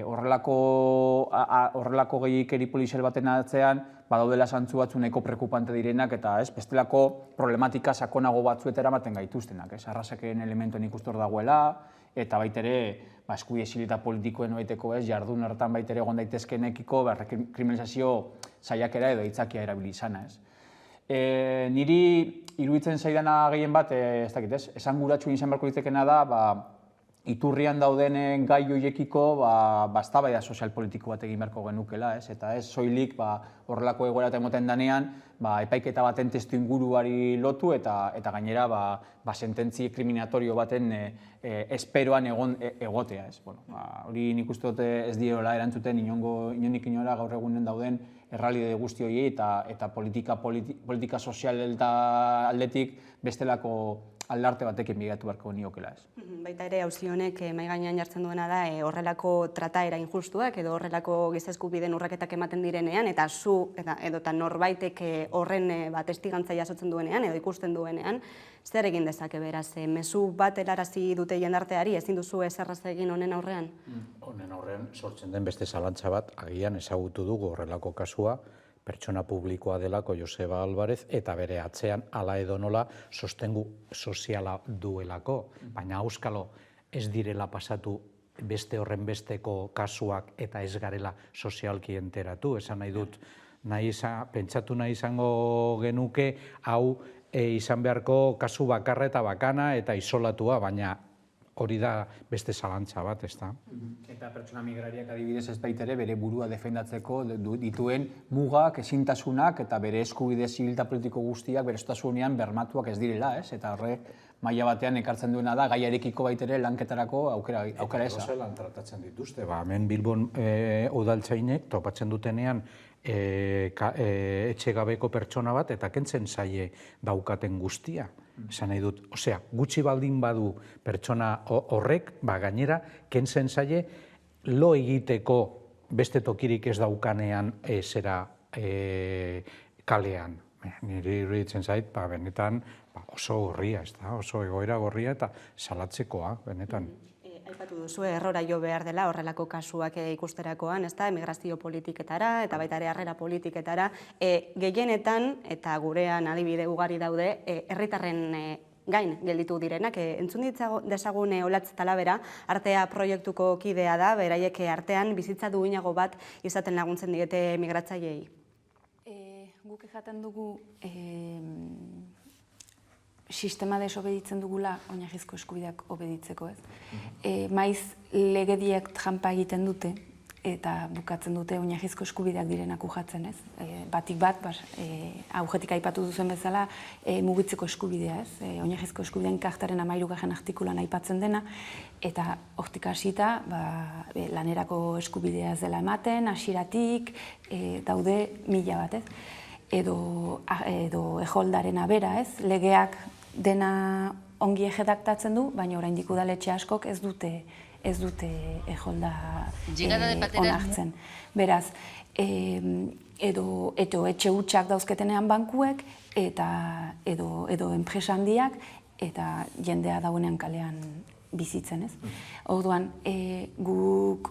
horrelako gehiikeri polizial baten atzean, badaudela zantzu batzu nahiko preokupante direnak eta bestelako problematika sakonago batzuetara ematen gaituztenak. Arrazakeen elementuen ikustor dagoela, eta baitere eskubide zibil eta politikoen noaiteko jardun horretan baitere egon daitezkenekiko kriminalizazio saiakera edo hitzakia erabili izana. Niri iruditzen zaidana gehien bat, esanguratsu izan beharko littekena da, iturrian dauden gai horiekiko eztabaida sozial-politiko bat egin beharko genukela, eta ez soilik horrelako egoera emoten danean epaiketa baten testu inguruari lotu eta gainera sententzi kriminatorio baten esperoan egotea. Hori nik uste dut ez diola erantzuten inondik inora gaur egunen dauden errealitate guzti horiei eta politika sozial aldetik bestelako aldarte batekin bigatu beharko niokela ez. Baita ere, auzi honek mahai gainean jartzen duena da horrelako trataera injustuak edo horrelako giza eskubideen urraketak ematen direnean eta edota norbaitek horren testigantza jasotzen duenean edo ikusten duenean, zer egin dezake beraz? Mezu bat helarazi dute jendarteari, ezin duzu ezerraz egin honen aurrean? Honen aurrean sortzen den beste zalantza bat, agian ezagutu dugu horrelako kasua, pertsona publikoa delako Joseba Alvarez, eta bere atzean hala edo nola sostengu soziala duelako. Baina auskalo ez direla pasatu beste horren besteko kasuak eta ez garela sozialki enteratu. Esan nahi dut, pentsatu nahi izango genuke, hau izan beharko kasu bakarra eta bakana eta isolatua, baina hori da beste zalantza bat, ez da. Eta pertsona migrariak adibidez ez baitere bere burua defendatzeko dituen mugak, ezintasunak eta bere eskubide zibil eta politiko guztiak bereztasunean bermatuak ez direla, ez? Eta horrek maila batean ekartzen duena da gaiarekiko baitere lanketarako aukera eza. Zelan tratatzen dituzte, hemen Bilbon udaltzainek topatzen dutenean etxegabeko pertsona bat eta kentzen zaie daukaten guztia. Esan nahi dut, gutxi baldin badu pertsona horrek, gainera, kentzen zaie lo egiteko beste tokirik ez daukanean zera kalean. Niri iruditzen zait, benetan oso gorria, oso egoera gorria eta salatzekoa, benetan. Aipatu duzu, errora jo behar dela horrelako kasuak ikusterakoan, emigrazio politiketara eta baita ere harrera politiketara. Gehienetan, eta gurean adibide ugari daude, herritarren gain gelditu direnak. Entzun dezagun Olatz Talabera, Artea proiektuko kidea da, beraiek artean bizitza duinago bat izaten laguntzen diete migratzaileei. Guk jaten dugu sistema desobeditzen dugula oinarrizko eskubideak obeditzeko, ez? Maiz legediak trampa egiten dute eta bukatzen dute oinarrizko eskubideak direnak ujatzen, ez? Batik bat, aurretik aipatu duzen bezala, mugitzeko eskubidea, ez? Oinarrizko eskubideen kartaren 13. artikulan aipatzen dena, eta hortik hasita lanerako eskubidea ez dela ematen, hasieratik daude 1000 bat, ez? Edo ejoldaren abera, ez? Legeak dena ongi ejedaktatzen du, baina oraindik udaletxe askok ez dute ejolda onartzen. Beraz, edo etxe hutsak dauzketenean bankuek, edo enpresa handiak, eta jendea dauenean kalean bizitzen, ez? Orduan, guk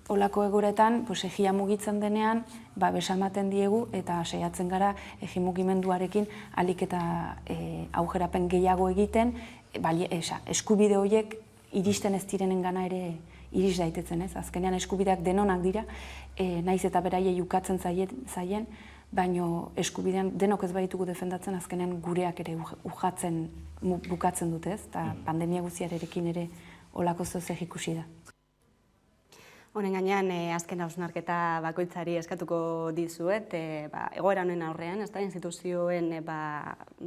olako egoretan, egia mugitzen denean, besamaten diegu eta saiatzen gara egi mugimenduarekin alik eta aujerapen gehiago egiten, eskubide horiek iristen ez direnen gana ere iris daitetzen, ez? Azkenean eskubideak denonak dira, naiz eta beraiei ukatzen zaien, baino eskubidean denok ez baditugu defendatzen, azkenean gureak ere bukatzen dute, ez? Eta pandemia guztiarekin ere olako zozek ikusi da. Honen gainean, azken hausnarketa bakoitzari eskatuko dizuet, egoera honen aurrean, instituzioen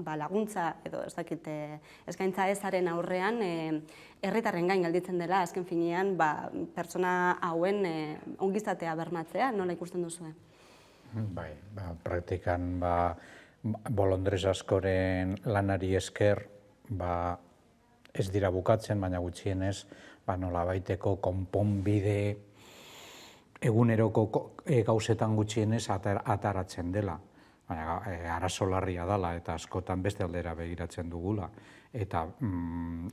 laguntza edo eskaintza ezaren aurrean, herritarren gain gelditzen dela, azken finean, pertsona hauen ongizatea bermatzea, nola ikusten duzue? Bai, praktikan bolondrez askoren lanari esker ez dira bukatzen, baina gutxienez nolabaiteko konponbide eguneroko gauzetan gutxienez ataratzen dela. Baina arazo larria dela eta askotan beste aldera begiratzen dugula. Eta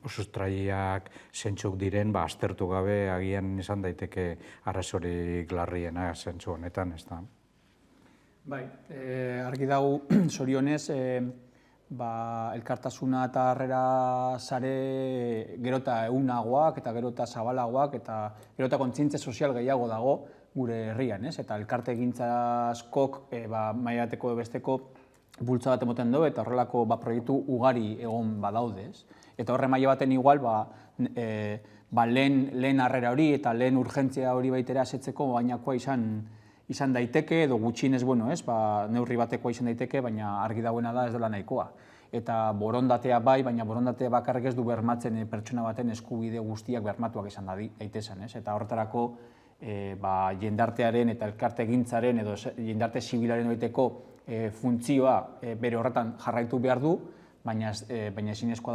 sustraiak zentzuk diren aztertu gabe agian izan daiteke arazorik larriena zentzu honetan, ez da? Bai, argi dago, zorionez, elkartasuna eta harrera sare gero eta egunagoak eta gero eta zabalagoak eta gero eta kontzientzia sozial gehiago dago gure herrian, ez? Eta elkarte egintza askok mailateko besteko bultza bat emoten du eta horrelako proiektu ugari egon badaude, ez? Eta horre maila baten igual, lehen harrera hori eta lehen urgentzia hori baitera asetzeko bainakoa izan daiteke, edo gutxienez, neurri batekoa izan daiteke, baina argi dagoena da ez dela nahikoa. Eta borondatea bai, baina borondatea bakarrik ez du bermatzen pertsona baten eskubide guztiak bermatuak izan daitezen, ez? Eta horretarako jendartearen eta elkarte egintzaren edo jendarte zibilaren oiteko funtzioa bere horretan jarraitu behar du, baina ezinezkoa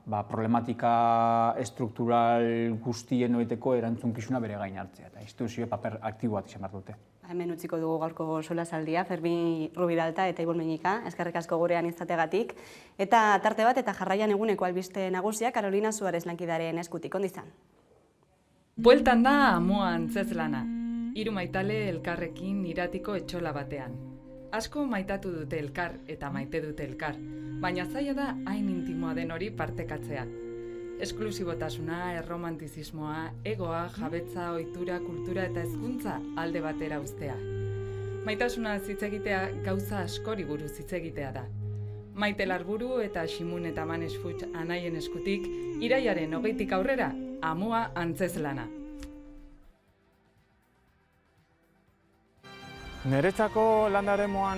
da problematika estruktural guztien oiteko erantzunkizuna bere gain hartzea, eta instituzioa paper aktibo bat izan behar dute. Hemen utziko dugu gaurko solasaldia, Fermin Rubidalta eta Ibon Meñika, eskerrik asko gurean izateagatik. Eta tarte bat eta jarraian eguneko albiste nagusia Carolina Suarez lankidaren eskutik, ondizan. Bueltan da Amua antzezlana, 3 maitale elkarrekin iratiko etxola batean. Asko maitatu dute elkar eta maite dute elkar, baina zaila da hain intimoa den hori partekatzea. Esklusibotasuna, erromantizismoa, egoa, jabetza, ohitura, kultura eta hezkuntza alde batera uztea. Maitasuna hitz egitea gauza askori buruz hitz egitea da. Maite Larburu eta Ximun eta Manes Futs anaien eskutik, irailaren 20 aurrera, Amua antzezlana. Niretzako landaremoan